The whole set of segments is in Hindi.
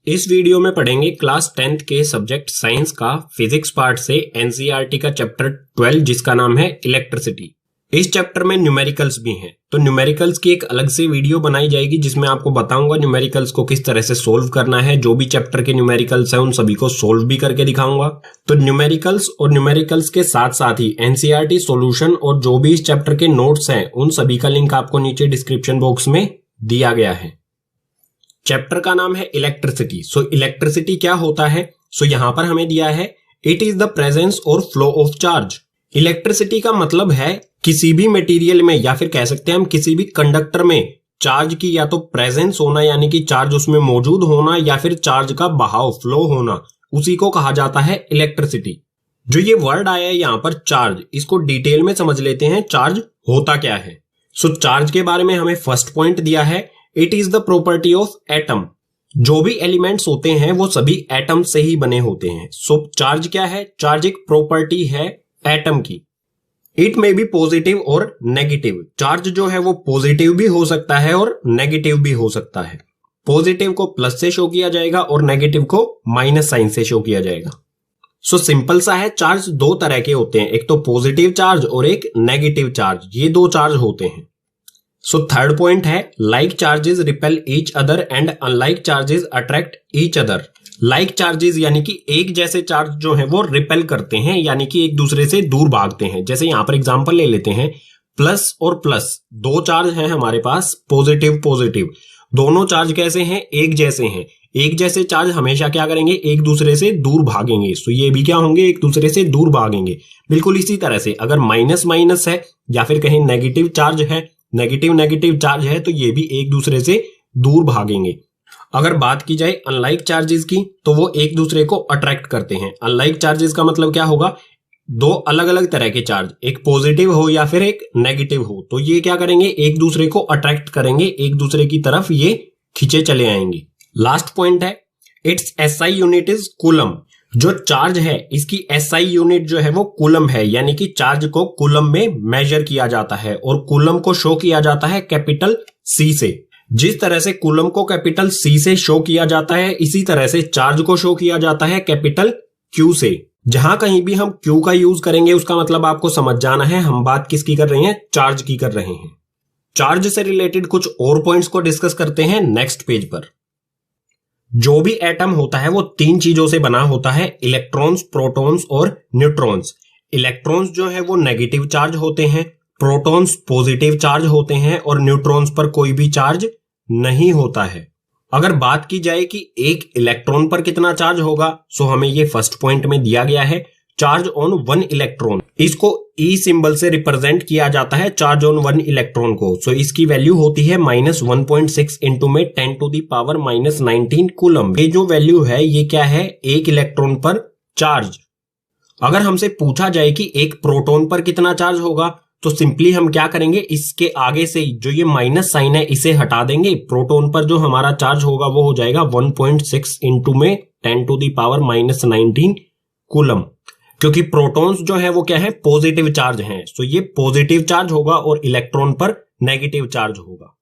इस वीडियो में पढ़ेंगे क्लास 10th के सब्जेक्ट साइंस का फिजिक्स पार्ट से एनसीईआरटी का चैप्टर 12 जिसका नाम है इलेक्ट्रिसिटी। इस चैप्टर में न्यूमेरिकल्स भी हैं, तो न्यूमेरिकल्स की एक अलग से वीडियो बनाई जाएगी जिसमें आपको बताऊंगा न्यूमेरिकल्स को किस तरह से सोल्व करना है। जो भी चैप्टर के न्यूमेरिकल्स हैं उन सभी को सोल्व भी करके दिखाऊंगा। तो न्यूमेरिकल्स और न्यूमेरिकल्स के साथ साथ ही एनसीईआरटी सॉल्यूशन और जो भी इस चैप्टर के नोट्स हैं उन सभी का लिंक आपको नीचे डिस्क्रिप्शन बॉक्स में दिया गया है। चैप्टर का नाम है इलेक्ट्रिसिटी। सो इलेक्ट्रिसिटी क्या होता है? सो यहां पर हमें दिया है इट इज द प्रेजेंस और फ्लो ऑफ चार्ज। इलेक्ट्रिसिटी का मतलब है किसी भी मटेरियल में या फिर कह सकते हैं हम किसी भी कंडक्टर में चार्ज की या तो प्रेजेंस होना यानी कि चार्ज उसमें मौजूद होना या फिर चार्ज का बहाव फ्लो होना, उसी को कहा जाता है इलेक्ट्रिसिटी। जो ये वर्ड आया है यहां पर चार्ज, इसको डिटेल में समझ लेते हैं चार्ज होता क्या है। सो चार्ज के बारे में हमें फर्स्ट पॉइंट दिया है it is the property of atom. जो भी एलिमेंट्स होते हैं वो सभी एटम से ही बने होते हैं। सो चार्ज क्या है? चार्ज एक प्रॉपर्टी है एटम की। इट मे बी पॉजिटिव और नेगेटिव। चार्ज जो है वो पॉजिटिव भी हो सकता है और नेगेटिव भी हो सकता है। पॉजिटिव को प्लस से शो किया जाएगा और नेगेटिव को माइनस साइन से शो किया जाएगा। सो सिंपल सा है, चार्ज दो तरह के होते हैं, एक तो पॉजिटिव चार्ज और एक नेगेटिव चार्ज। ये दो चार्ज होते हैं। सो थर्ड पॉइंट है like charges repel each other and unlike charges attract each other. Like charges यानी कि एक जैसे चार्ज जो है वो रिपेल करते हैं यानी कि एक दूसरे से दूर भागते हैं। जैसे यहां पर एग्जांपल ले लेते हैं, प्लस और प्लस दो चार्ज हैं हमारे पास, पॉजिटिव पॉजिटिव। दोनों चार्ज कैसे हैं? एक जैसे हैं। एक जैसे चार्ज हमेशा क्या करेंगे? एक दूसरे से दूर भागेंगे। सो ये भी क्या होंगे? एक दूसरे से दूर भागेंगे। बिल्कुल इसी तरह से अगर माइनस माइनस है या फिर कहीं नेगेटिव चार्ज है, नेगेटिव नेगेटिव चार्ज है, तो ये भी एक दूसरे से दूर भागेंगे। अगर बात की जाए अनलाइक चार्जेस की तो वो एक दूसरे को अट्रैक्ट करते हैं। अनलाइक चार्जेस का मतलब क्या होगा? दो अलग अलग तरह के चार्ज, एक पॉजिटिव हो या फिर एक नेगेटिव हो, तो ये क्या करेंगे? एक दूसरे को अट्रैक्ट करेंगे, एक दूसरे की तरफ ये खींचे चले आएंगे। लास्ट पॉइंट है it's SI unit is coulomb. जो चार्ज है इसकी एसआई यूनिट जो है वो कूलम है, यानी कि चार्ज को कूलम में मेजर किया जाता है और कूलम को शो किया जाता है कैपिटल सी से। जिस तरह से कूलम को कैपिटल सी से शो किया जाता है इसी तरह से चार्ज को शो किया जाता है कैपिटल क्यू से। जहां कहीं भी हम क्यू का यूज करेंगे उसका मतलब आपको समझ जाना है हम बात किसकी कर रहे हैं? चार्ज की कर रहे हैं। चार्ज से रिलेटेड कुछ और पॉइंट्स को डिस्कस करते हैं नेक्स्ट पेज पर। जो भी एटम होता है वो तीन चीजों से बना होता है, इलेक्ट्रॉन्स, प्रोटॉन्स और न्यूट्रॉन्स। इलेक्ट्रॉन्स जो है वो नेगेटिव चार्ज होते हैं, प्रोटॉन्स पॉजिटिव चार्ज होते हैं और न्यूट्रॉन्स पर कोई भी चार्ज नहीं होता है। अगर बात की जाए कि एक इलेक्ट्रॉन पर कितना चार्ज होगा, सो हमें ये फर्स्ट पॉइंट में दिया गया है चार्ज ऑन वन इलेक्ट्रॉन। इसको ई सिंबल से रिप्रेजेंट किया जाता है चार्ज ऑन वन इलेक्ट्रॉन को। सो इसकी वैल्यू होती है -1.6 इंटू में 10⁻⁻19 कूलम। ये जो वैल्यू है ये क्या है? एक इलेक्ट्रॉन पर चार्ज। अगर हमसे पूछा जाए कि एक प्रोटॉन पर कितना चार्ज होगा तो सिंपली हम क्या करेंगे? इसके आगे से जो ये माइनस साइन है इसे हटा देंगे। प्रोटॉन पर जो हमारा चार्ज होगा वो हो जाएगा 1.6 इंटू में 10⁻⁻19 कूलम, क्योंकि प्रोटॉन्स जो है वो क्या है? पॉजिटिव चार्ज हैं। सो ये पॉजिटिव चार्ज होगा और इलेक्ट्रॉन पर नेगेटिव चार्ज होगा।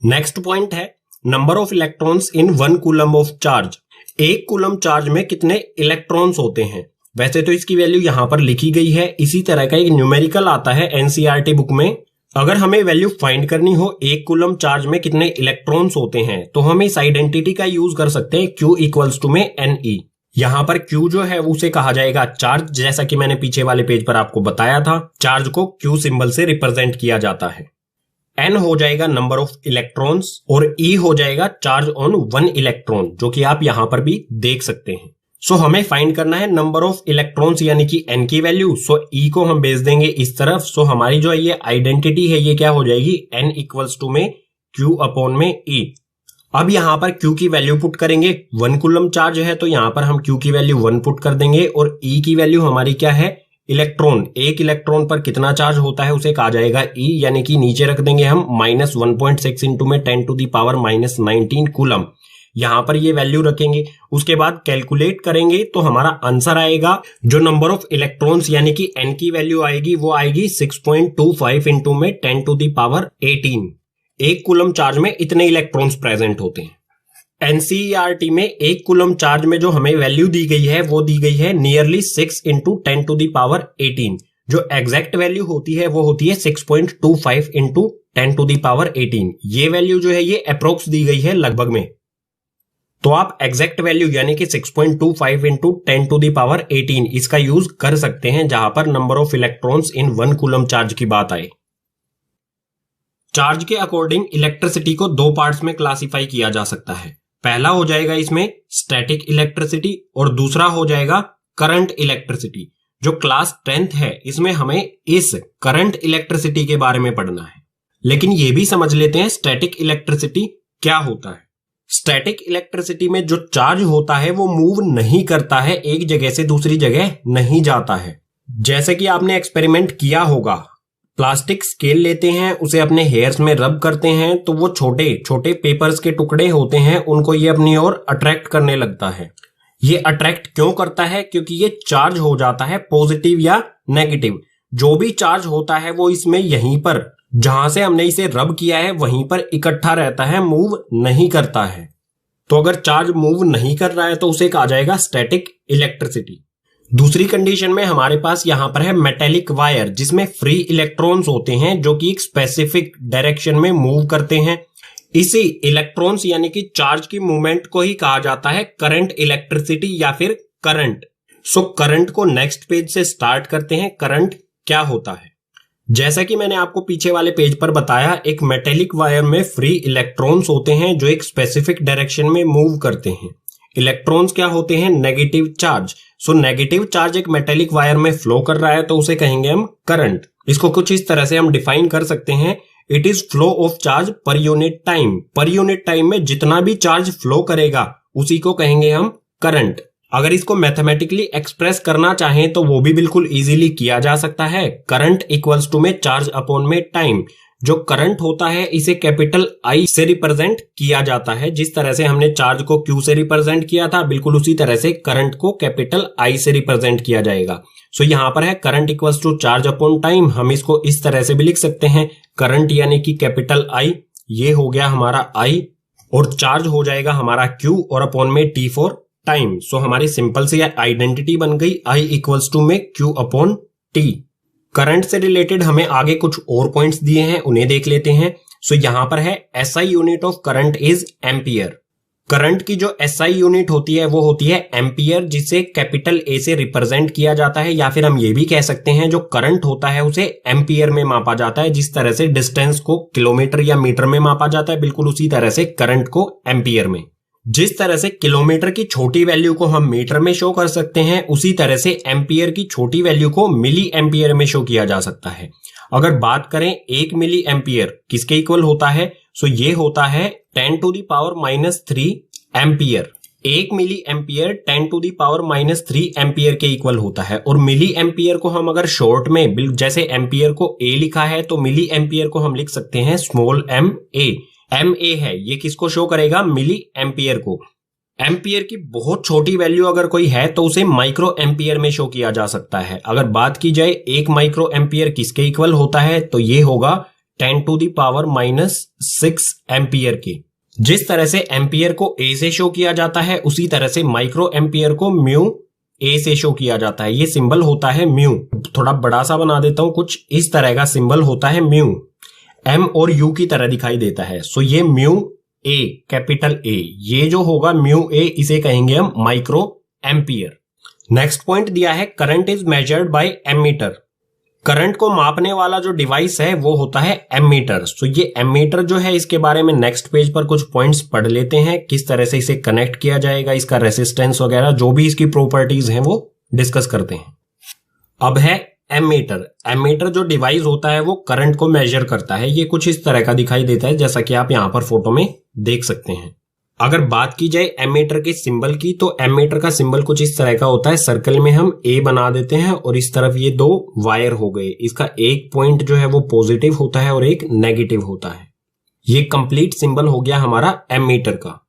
नेक्स्ट पॉइंट है number of electrons in one coulomb of charge. एक कूलम चार्ज में कितने इलेक्ट्रॉन्स होते हैं? वैसे तो इसकी वैल्यू यहां पर लिखी गई है। इसी तरह का एक न्यूमेरिकल आता है एनसीईआरटी बुक में। अगर हमें वैल्यू फाइंड करनी हो एक कूलम चार्ज में कितने इलेक्ट्रॉन्स होते हैं तो हम इस आइडेंटिटी का यूज कर सकते हैं Q इक्वल्स टू में NE। यहां पर Q जो है उसे कहा जाएगा चार्ज, जैसा कि मैंने पीछे वाले पेज पर आपको बताया था। चार्ज को Q सिंबल से रिप्रेजेंट किया जाता है। N हो जाएगा नंबर ऑफ इलेक्ट्रॉन्स और E हो जाएगा चार्ज ऑन वन इलेक्ट्रॉन, जो कि आप यहां पर भी देख सकते हैं। सो हमें फाइंड करना है नंबर ऑफ इलेक्ट्रॉन्स यानी कि N की वैल्यू। सो E को हम भेज देंगे इस तरफ। सो हमारी जो ये आइडेंटिटी है ये क्या हो जाएगी? N इक्वल्स टू में Q अपॉन में E। अब यहां पर Q की वैल्यू पुट करेंगे। वन कूलम चार्ज है तो यहां पर हम Q की वैल्यू 1 पुट कर देंगे और E की वैल्यू हमारी क्या है? इलेक्ट्रॉन। एक इलेक्ट्रॉन पर कितना चार्ज होता है उसे कहा जाएगा E, यानी कि नीचे रख देंगे हम -1.6 इंटू में 10⁻⁻19 कूलम। यहां पर ये वैल्यू रखेंगे, उसके बाद कैलकुलेट करेंगे तो हमारा आंसर आएगा जो नंबर ऑफ इलेक्ट्रॉन्स यानी कि N की वैल्यू आएगी वो आएगी 6.25 इंटू में 10⁻18। एक कूलम चार्ज में इतने इलेक्ट्रॉन्स प्रेजेंट होते हैं। एनसीईआरटी में 1 कूलम चार्ज में जो हमें वैल्यू दी गई है वो दी गई है नियरली 6 इंटू 10⁻18। जो एग्जैक्ट वैल्यू होती है वो होती है 6.25 इंटू 10⁻18। ये वैल्यू जो है ये अप्रोक्स दी गई है लगभग में। तो आप एग्जैक्ट वैल्यू यानी कि 6.25 इंटू 10⁻18 इसका यूज कर सकते हैं जहां पर number of electrons in 1 coulomb charge की बात आए। चार्ज के अकॉर्डिंग इलेक्ट्रिसिटी को 2 पार्ट्स में क्लासिफाई किया जा सकता है। पहला हो जाएगा इसमें स्टैटिक इलेक्ट्रिसिटी और दूसरा हो जाएगा करंट इलेक्ट्रिसिटी। जो क्लास 10th है इसमें हमें इस करंट इलेक्ट्रिसिटी के बारे में पढ़ना है। लेकिन यह भी समझ लेते हैं स्टैटिक इलेक्ट्रिसिटी क्या होता है। स्टैटिक इलेक्ट्रिसिटी में जो चार्ज होता है वो मूव नहीं करता है, एक जगह से दूसरी जगह नहीं जाता है। जैसे कि आपने एक्सपेरिमेंट किया होगा, प्लास्टिक स्केल लेते हैं, उसे अपने हेयर्स में रब करते हैं तो वो छोटे छोटे पेपर्स के टुकड़े होते हैं, उनको ये अपनी ओर अट्रैक्ट करने लगता है। ये अट्रैक्ट क्यों करता है? क्योंकि ये चार्ज हो जाता है पॉजिटिव या नेगेटिव। जो भी चार्ज होता है वो इसमें यहीं पर जहां से हमने इसे रब किया है वहीं पर इकट्ठा रहता है, मूव नहीं करता है। तो अगर चार्ज मूव नहीं कर रहा है तो उसे कहा जाएगा स्टैटिक इलेक्ट्रिसिटी। दूसरी कंडीशन में हमारे पास यहां पर है मेटेलिक वायर, जिसमें फ्री इलेक्ट्रॉन्स होते हैं जो कि एक स्पेसिफिक डायरेक्शन में मूव करते हैं। इसी इलेक्ट्रॉन्स यानी कि चार्ज की मूवमेंट को ही कहा जाता है करंट इलेक्ट्रिसिटी या फिर करंट। सो करंट को नेक्स्ट पेज से स्टार्ट करते हैं। करंट क्या होता है? जैसा कि मैंने आपको पीछे वाले पेज पर बताया, एक मेटेलिक वायर में फ्री इलेक्ट्रॉन्स होते हैं जो एक स्पेसिफिक डायरेक्शन में मूव करते हैं। इलेक्ट्रॉन्स क्या होते हैं? Negative charge. So negative charge एक मेटेलिक वायर में फ्लो कर रहा है तो उसे कहेंगे हम करंट। इसको कुछ इस तरह से हम डिफाइन कर सकते हैं, it is flow of charge per unit time. Per unit time में जितना भी चार्ज फ्लो करेगा उसी को कहेंगे हम करंट। अगर इसको मैथमेटिकली एक्सप्रेस करना चाहें तो वो भी बिल्कुल इजीली किया जा सकता है। करंट इक्वल्स टू में चार्ज अपॉन में टाइम। जो करंट होता है इसे कैपिटल आई से रिप्रेजेंट किया जाता है। जिस तरह से हमने चार्ज को क्यू से रिप्रेजेंट किया था, बिल्कुल उसी तरह से करंट को कैपिटल आई से रिप्रेजेंट किया जाएगा। सो यहां पर है current equals to charge upon time. हम इसको इस तरह से भी लिख सकते हैं, करंट यानी कि कैपिटल आई, ये हो गया हमारा आई, और चार्ज हो जाएगा हमारा क्यू और अपॉन में टी फॉर टाइम। सो हमारी सिंपल सी आइडेंटिटी बन गई, आई इक्वल्स टू में क्यू अपॉन टी। करंट से रिलेटेड हमें आगे कुछ और पॉइंट्स दिए हैं, उन्हें देख लेते हैं। सो यहां पर है SI unit of current is ampere. Current की जो एसआई यूनिट होती है वो होती है एम्पियर, जिसे कैपिटल ए से रिप्रेजेंट किया जाता है। या फिर हम ये भी कह सकते हैं जो करंट होता है उसे एम्पियर में मापा जाता है। जिस तरह से डिस्टेंस को किलोमीटर या मीटर में मापा जाता है, बिल्कुल उसी तरह से करंट को एम्पियर में। जिस तरह से किलोमीटर की छोटी वैल्यू को हम मीटर में शो कर सकते हैं, उसी तरह से एम्पियर की छोटी वैल्यू को मिली एम्पियर में शो किया जा सकता है। अगर बात करें 1 मिली एम्पियर किसके इक्वल होता है, सो ये होता है 10⁻³ एम्पियर। 1 मिली एम्पियर 10⁻³ एम्पियर के इक्वल होता है। और मिली एम्पियर को हम अगर शॉर्ट में, जैसे एम्पियर को ए लिखा है तो मिली एम्पियर को हम लिख सकते हैं small M A. M A है, ये किसको शो करेगा? मिली एम्पियर को। एम्पियर की बहुत छोटी वैल्यू अगर कोई है तो उसे माइक्रो एम्पियर में शो किया जा सकता है। अगर बात की जाए 1 माइक्रो एम्पियर किसके इक्वल होता है, तो ये होगा 10⁻⁻6 एम्पियर की। जिस तरह से एम्पियर को ए से शो किया जाता है, उसी तरह से माइक्रो एम्पियर को म्यू ए से शो किया जाता है। ये सिंबल होता है म्यू। थोड़ा बड़ा सा बना देता हूं, कुछ इस तरह का सिंबल होता है म्यू, एम और यू की तरह दिखाई देता है। सो ये म्यू ए, कैपिटल ए, ये जो होगा म्यू ए, इसे कहेंगे हम माइक्रो एम्पियर। नेक्स्ट पॉइंट दिया है current is measured by ammeter. Current को मापने वाला जो डिवाइस है वो होता है एमीटर। सो ये एमीटर जो है, इसके बारे में नेक्स्ट पेज पर कुछ पॉइंट्स पढ़ लेते हैं, किस तरह से इसे कनेक्ट किया जाएगा, इसका रेसिस्टेंस वगैरह जो भी इसकी प्रॉपर्टीज हैं वो डिस्कस करते हैं। अब है एमीटर। एमीटर जो डिवाइस होता है वो करंट को मेजर करता है। ये कुछ इस तरह का दिखाई देता है, जैसा कि आप यहां पर फोटो में देख सकते हैं। अगर बात की जाए एमीटर के सिंबल की, तो एमीटर का सिंबल कुछ इस तरह का होता है। सर्कल में हम ए बना देते हैं और इस तरफ ये 2 वायर हो गए। इसका एक पॉइंट जो है वो पॉजिटिव होता है और एक नेगेटिव होता है। ये कंप्लीट सिंबल हो गया हमारा एमीटर का।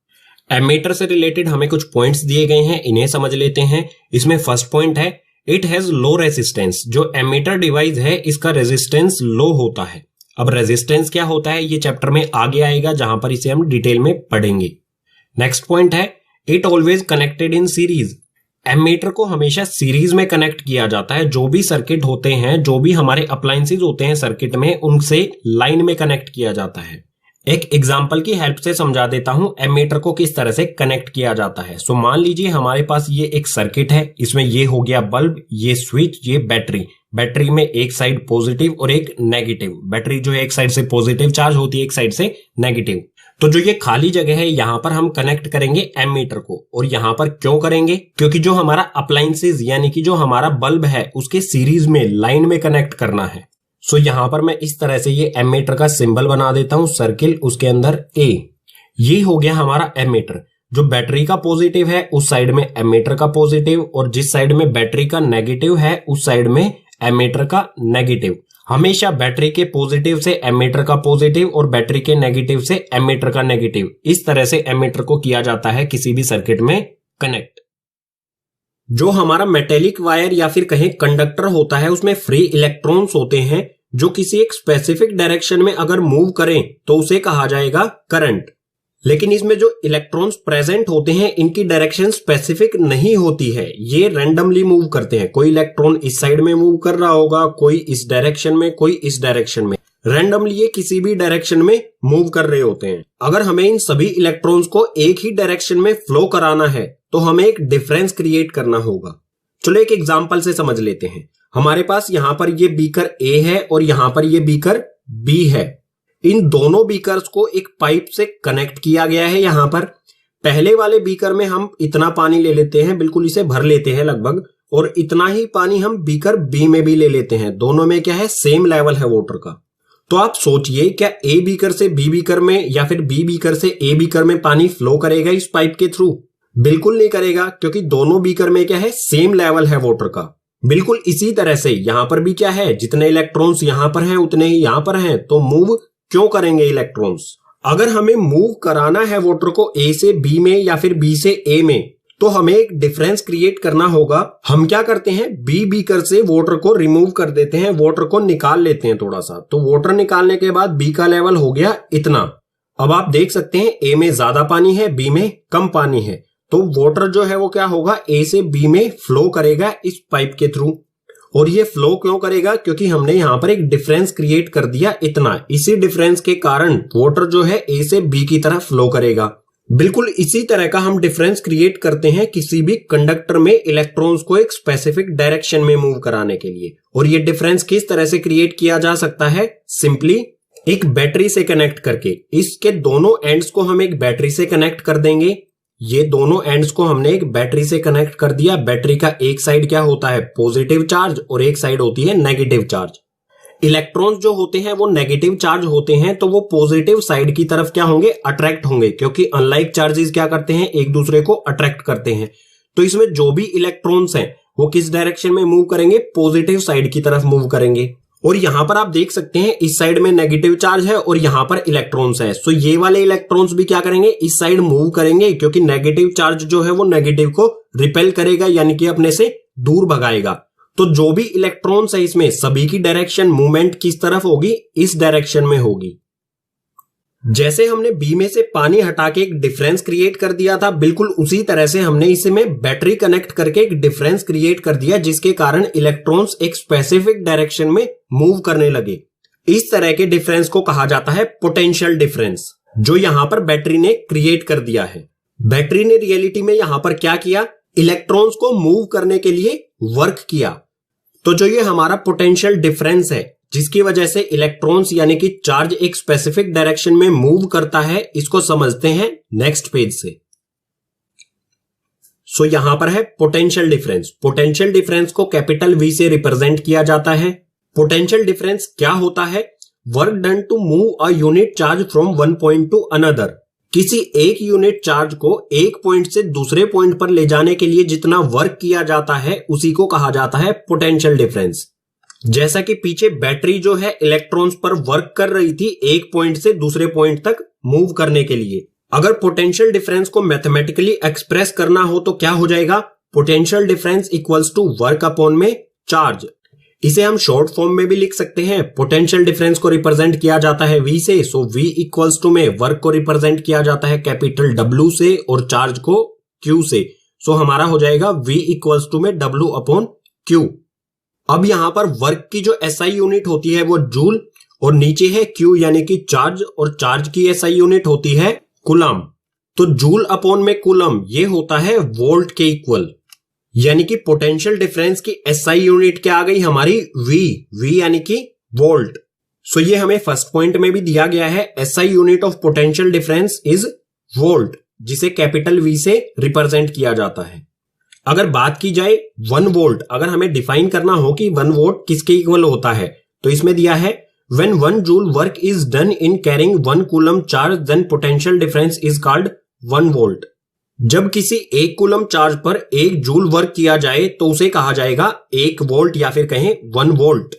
एमीटर से रिलेटेड हमें कुछ पॉइंट्स दिए गए हैं, इन्हें समझ लेते हैं। इसमें फर्स्ट पॉइंट है इट हैज लो रेजिस्टेंस। जो एमीटर डिवाइस है इसका रेजिस्टेंस लो होता है। अब रेजिस्टेंस क्या होता है ये चैप्टर में आगे आएगा, जहां पर इसे हम डिटेल में पढ़ेंगे। नेक्स्ट पॉइंट है it always connected in series. Ammeter को हमेशा सीरीज में कनेक्ट किया जाता है। जो भी सर्किट होते हैं, जो भी हमारे अप्लायंसेस होते हैं सर्किट में, उनसे लाइन में कनेक्ट किया जाता है। एक एग्जांपल की हेल्प से समझा देता हूं एमीटर को किस तरह से कनेक्ट किया जाता है। सो मान लीजिए हमारे पास ये एक सर्किट है, इसमें ये हो गया बल्ब, ये स्विच, ये बैटरी। बैटरी में एक साइड पॉजिटिव और एक नेगेटिव। बैटरी जो है एक साइड से पॉजिटिव चार्ज होती है, एक साइड से नेगेटिव। तो जो ये खाली जगह है यहां पर हम कनेक्ट करेंगे एमीटर को। और यहां पर क्यों करेंगे? क्योंकि जो हमारा अप्लायंसेस यानी कि जो हमारा बल्ब है उसके सीरीज में लाइन में कनेक्ट करना है। सो यहां पर मैं इस तरह से ये एमीटर का सिंबल बना देता हूं, सर्किल, उसके अंदर ए। ये हो गया हमारा एमीटर। जो बैटरी का पॉजिटिव है उस साइड में एमीटर का पॉजिटिव, और जिस साइड में बैटरी का नेगेटिव है उस साइड में एमीटर का नेगेटिव। हमेशा बैटरी के पॉजिटिव से एमीटर का पॉजिटिव और बैटरी के नेगेटिव से एमीटर का नेगेटिव, इस तरह से एमीटर को किया जाता है किसी भी सर्किट में कनेक्ट। जो हमारा मेटेलिक वायर या फिर कहें कंडक्टर होता है उसमें फ्री इलेक्ट्रॉन्स होते हैं जो किसी एक स्पेसिफिक डायरेक्शन में अगर मूव करें तो उसे कहा जाएगा करंट। लेकिन इसमें जो इलेक्ट्रॉन्स प्रेजेंट होते हैं इनकी डायरेक्शन स्पेसिफिक नहीं होती है, ये रैंडमली मूव करते हैं। कोई इलेक्ट्रॉन इस साइड में मूव कर रहा होगा, कोई इस डायरेक्शन में, कोई इस डायरेक्शन में। रैंडमली ये किसी भी डायरेक्शन में मूव कर रहे होते हैं। अगर हमें इन सभी इलेक्ट्रॉन्स को एक ही डायरेक्शन में फ्लो कराना है तो हमें एक डिफरेंस क्रिएट करना होगा। चलो एक एग्जांपल से समझ लेते हैं। हमारे पास यहां पर ये बीकर ए है और यहां पर ये बीकर बी है। इन दोनों बीकर्स को एक पाइप से कनेक्ट किया गया है। यहां पर पहले वाले बीकर में हम इतना पानी ले लेते हैं, बिल्कुल इसे भर लेते हैं लगभग, और इतना ही पानी हम बीकर बी में भी ले लेते हैं। दोनों में क्या है, सेम लेवल है वाटर का। तो आप सोचिए क्या ए बीकर से बी बीकर में या फिर बी बीकर से ए बीकर में पानी फ्लो करेगा इस पाइप के थ्रू? बिल्कुल नहीं करेगा, क्योंकि दोनों बीकर में क्या है, सेम लेवल है वाटर का। बिल्कुल इसी तरह से यहां पर भी क्या है, जितने इलेक्ट्रॉन्स यहां पर हैं उतने ही यहां पर हैं। तो मूव क्यों करेंगे इलेक्ट्रॉन्स? अगर हमें मूव कराना है वाटर को ए से बी में या फिर बी से ए में, तो हमें एक डिफरेंस क्रिएट करना होगा। हम क्या करते हैं, बी बीकर से वाटर को रिमूव कर देते हैं, वाटर को निकाल लेते हैं थोड़ा सा। तो वाटर निकालने के बाद बी का लेवल हो गया इतना। अब आप देख सकते हैं ए में ज्यादा पानी है, बी में कम पानी है। तो वाटर जो है वो क्या होगा, ए से बी में फ्लो करेगा इस पाइप के थ्रू। और ये फ्लो क्यों करेगा, क्योंकि हमने यहां पर एक डिफरेंस क्रिएट कर दिया इतना। इसी डिफरेंस के कारण वाटर जो है ए से बी की तरफ फ्लो करेगा। बिल्कुल इसी तरह का हम डिफरेंस क्रिएट करते हैं किसी भी कंडक्टर में इलेक्ट्रॉन्स को एक स्पेसिफिक डायरेक्शन में मूव कराने के लिए। और ये डिफरेंस किस तरह से क्रिएट किया जा सकता है, सिंपली एक बैटरी से कनेक्ट करके। इसके दोनों एंड्स को हम एक बैटरी से कनेक्ट कर देंगे। ये दोनों एंड्स को हमने एक बैटरी से कनेक्ट कर दिया। बैटरी का एक साइड क्या होता है, पॉजिटिव चार्ज, और एक साइड होती है नेगेटिव चार्ज। इलेक्ट्रॉन्स जो होते हैं वो नेगेटिव चार्ज होते हैं, तो वो पॉजिटिव साइड की तरफ क्या होंगे, अट्रैक्ट होंगे, क्योंकि अनलाइक चार्जेस क्या करते हैं, एक दूसरे को अट्रैक्ट करते हैं। तो इसमें जो भी इलेक्ट्रॉन्स हैं वो किस डायरेक्शन में मूव करेंगे, पॉजिटिव साइड की तरफ मूव करेंगे। और यहां पर आप देख सकते हैं इस साइड में नेगेटिव चार्ज है और यहां पर इलेक्ट्रॉन्स है। सो ये वाले इलेक्ट्रॉन्स भी क्या करेंगे, इस साइड मूव करेंगे, क्योंकि नेगेटिव चार्ज जो है वो नेगेटिव को रिपेल करेगा, यानी कि अपने से दूर भगाएगा। तो जो भी इलेक्ट्रॉन्स है इसमें सभी की डायरेक्शन मूवमेंट किस तरफ होगी, इस डायरेक्शन में होगी। जैसे हमने बी में से पानी हटा के एक डिफरेंस क्रिएट कर दिया था, बिल्कुल उसी तरह से हमने इसमें बैटरी कनेक्ट करके एक डिफरेंस क्रिएट कर दिया, जिसके कारण इलेक्ट्रॉन्स एक स्पेसिफिक डायरेक्शन में मूव करने लगे। इस तरह के डिफरेंस को कहा जाता है पोटेंशियल डिफरेंस, जो यहां पर बैटरी ने क्रिएट कर दिया है। बैटरी ने रियलिटी में यहां पर क्या किया, इलेक्ट्रॉन्स को मूव करने के लिए वर्क किया। तो जो ये हमारा पोटेंशियल डिफरेंस है, जिसकी वजह से इलेक्ट्रॉन्स यानी कि चार्ज एक स्पेसिफिक डायरेक्शन में मूव करता है, इसको समझते हैं नेक्स्ट पेज से। सो यहां पर है पोटेंशियल डिफरेंस। पोटेंशियल डिफरेंस को कैपिटल वी से रिप्रेजेंट किया जाता है। पोटेंशियल डिफरेंस क्या होता है, work done to move a unit charge from one point to another. किसी एक यूनिट चार्ज को एक पॉइंट से दूसरे पॉइंट पर ले जाने के लिए जितना वर्क किया जाता है उसी को कहा जाता है पोटेंशियल डिफरेंस। जैसा कि पीछे बैटरी जो है इलेक्ट्रॉन्स पर वर्क कर रही थी एक पॉइंट से दूसरे पॉइंट तक मूव करने के लिए। अगर पोटेंशियल डिफरेंस को मैथमेटिकली एक्सप्रेस करना हो तो क्या हो जाएगा, potential difference equals to work upon में चार्ज। इसे हम शॉर्ट फॉर्म में भी लिख सकते हैं। पोटेंशियल डिफरेंस को रिप्रेजेंट किया जाता है V से, सो V इक्वल्स टू में वर्क को रिप्रेजेंट किया जाता है कैपिटल W से और चार्ज को Q से, सो हमारा हो जाएगा V इक्वल्स टू में W अपॉन Q। अब यहां पर वर्क की जो SI यूनिट होती है वो जूल और नीचे है Q यानी कि चार्ज, और चार्ज की SI यूनिट होती है कूलम। तो जूल अपॉन में कूलम ये होता है वोल्ट के इक्वल, यानी कि पोटेंशियल डिफरेंस की SI यूनिट क्या आ गई हमारी V यानी कि वोल्ट। सो ये हमें फर्स्ट पॉइंट में भी दिया गया है, SI unit of potential difference is volt, जिसे कैपिटल V से रिप्रेजेंट किया जाता है। अगर बात की जाए 1 वोल्ट, अगर हमें डिफाइन करना हो कि 1 वोल्ट किसके इक्वल होता है, तो इसमें दिया है when 1 joule work is done in carrying 1 coulomb charge then potential difference is called 1 volt। जब किसी 1 कूलम चार्ज पर 1 जूल वर्क किया जाए तो उसे कहा जाएगा 1 वोल्ट या फिर कहें 1 वोल्ट।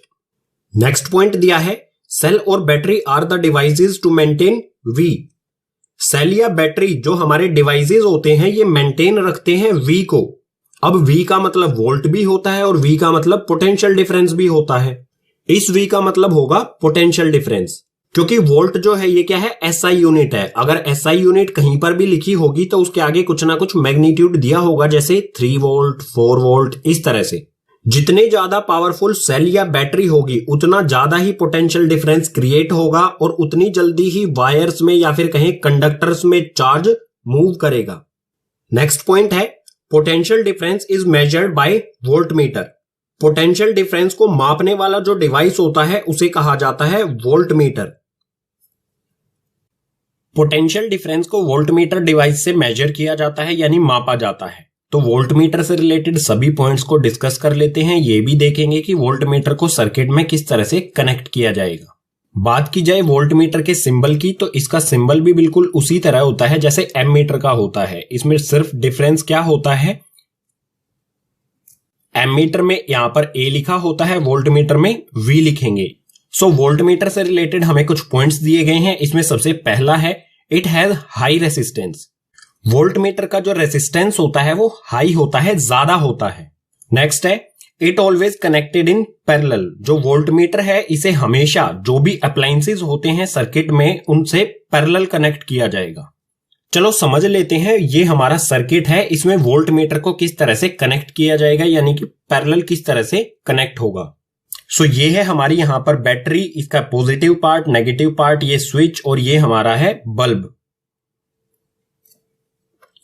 नेक्स्ट पॉइंट दिया है सेल और battery are the devices to maintain V। Cell या बैटरी जो हमारे डिवाइसेस होते हैं ये मेंटेन रखते हैं V को। अब V का मतलब वोल्ट भी होता है और V का मतलब पोटेंशियल डिफरेंस भी होता है। इस V का मतलब होगा पोटेंशियल डिफरेंस, क्योंकि वोल्ट जो है ये क्या है SI यूनिट है। अगर SI यूनिट कहीं पर भी लिखी होगी तो उसके आगे कुछ ना कुछ मैग्नीट्यूड दिया होगा, जैसे 3 वोल्ट 4 वोल्ट इस तरह से। जितने ज्यादा पावरफुल सेल या बैटरी होगी उतना ज्यादा ही पोटेंशियल डिफरेंस क्रिएट होगा और उतनी जल्दी ही वायर्स में या फिर कहें कंडक्टर्स में चार्ज मूव करेगा। नेक्स्ट पॉइंट है potential difference is measured bye voltmeter. Potential difference को मापने वाला जो डिवाइस होता है उसे कहा जाता है वोल्टमीटर। पोटेंशियल डिफरेंस को वोल्टमीटर डिवाइस से मेजर किया जाता है यानी मापा जाता है। तो वोल्टमीटर से रिलेटेड सभी पॉइंट्स को डिस्कस कर लेते हैं। ये भी देखेंगे कि वोल्टमीटर को सर्किट में किस तरह से कनेक्ट किया जाएगा। बात की जाए वोल्टमीटर के सिंबल की, तो इसका सिंबल भी बिल्कुल उसी तरह होता है जैसे एमीटर का होता है। इसमें सिर्फ डिफरेंस क्या होता है, एमीटर में यहां पर A लिखा होता है, वोल्टमीटर में V लिखेंगे। सो वोल्टमीटर से रिलेटेड हमें कुछ पॉइंट्स दिए गए हैं। इसमें सबसे पहला है it has high resistance. Voltmeter का जो रेसिस्टेंस होता है वो हाई होता है, ज्यादा होता है। नेक्स्ट है it always connected in parallel. जो वोल्टमीटर है इसे हमेशा जो भी अप्लायंसेस होते हैं सर्किट में उनसे पैरेलल कनेक्ट किया जाएगा। चलो समझ लेते हैं, ये हमारा सर्किट है, इसमें वोल्टमीटर को किस तरह से कनेक्ट किया जाएगा यानी कि पैरेलल किस तरह से कनेक्ट होगा। सो ये है हमारी यहां पर बैटरी, इसका पॉजिटिव पार्ट, नेगेटिव पार्ट, ये स्विच और ये हमारा है बल्ब।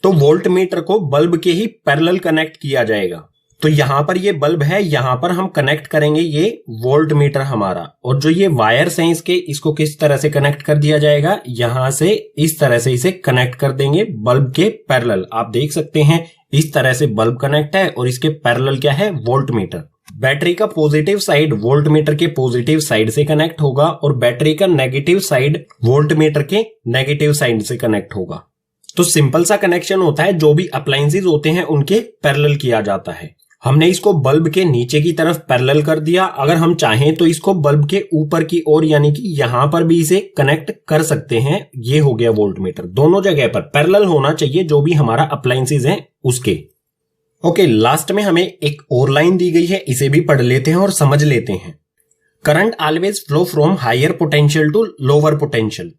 तो वोल्टमीटर को बल्ब के ही पैरेलल कनेक्ट किया जाएगा। तो यहां पर ये बल्ब है, यहां पर हम कनेक्ट करेंगे ये वोल्टमीटर हमारा, और जो ये वायर्स हैं इसके, इसको किस तरह से कनेक्ट कर दिया जाएगा, यहां से इस तरह से इसे कनेक्ट कर देंगे बल्ब के पैरेलल। आप देख सकते हैं इस तरह से बल्ब कनेक्ट है और इसके पैरेलल क्या है, वोल्टमीटर। बैटरी का पॉजिटिव साइड वोल्टमीटर के पॉजिटिव साइड से कनेक्ट होगा और बैटरी का नेगेटिव साइड वोल्टमीटर के नेगेटिव साइड से कनेक्ट होगा। तो सिंपल सा कनेक्शन होता है, जो भी अप्लायंसेस होते हैं उनके पैरेलल किया जाता है। हमने इसको बल्ब के नीचे की तरफ पैरेलल कर दिया। अगर हम चाहें तो इसको बल्ब के ऊपर की ओर यानी कि यहां पर भी इसे कनेक्ट कर सकते हैं। ये हो गया वोल्टमीटर। दोनों जगह पर पैरेलल होना चाहिए जो भी हमारा अप्लायंसेस हैं उसके। ओके, लास्ट में हमें एक और लाइन दी गई है, इसे भी पढ़ लेते हैं और समझ लेते हैं। Current always flow from higher potential to lower potential.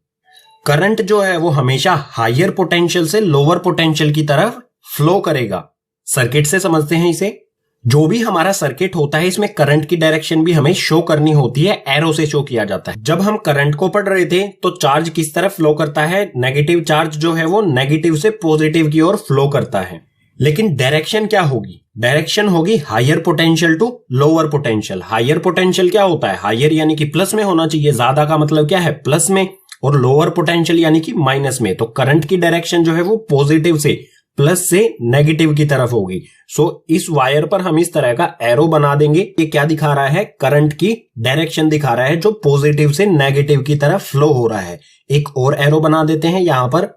Current जो है वो हमेशा हायर पोटेंशियल से लोअर पोटेंशियल की तरफ फ्लो करेगा। सर्किट से समझते हैं इसे। जो भी हमारा सर्किट होता है इसमें करंट की डायरेक्शन भी हमें शो करनी होती है, एरो से शो किया जाता है। जब हम करंट को पढ़ रहे थे तो चार्ज किस तरफ फ्लो करता है, नेगेटिव चार्ज जो है वो नेगेटिव से पॉजिटिव की ओर फ्लो करता है। लेकिन डायरेक्शन क्या होगी, डायरेक्शन होगी higher potential to lower potential. Higher potential क्या होता है, हायर यानी कि प्लस में होना चाहिए, ज्यादा का मतलब क्या है प्लस में, और लोअर पोटेंशियल यानी कि माइनस में। तो करंट की डायरेक्शन जो है वो पॉजिटिव से प्लस से नेगेटिव की तरफ होगी। सो इस वायर पर हम इस तरह का एरो बना देंगे। ये क्या दिखा रहा है, करंट की डायरेक्शन दिखा रहा है जो पॉजिटिव से नेगेटिव की तरफ फ्लो हो रहा है। एक और एरो बना देते हैं यहां पर।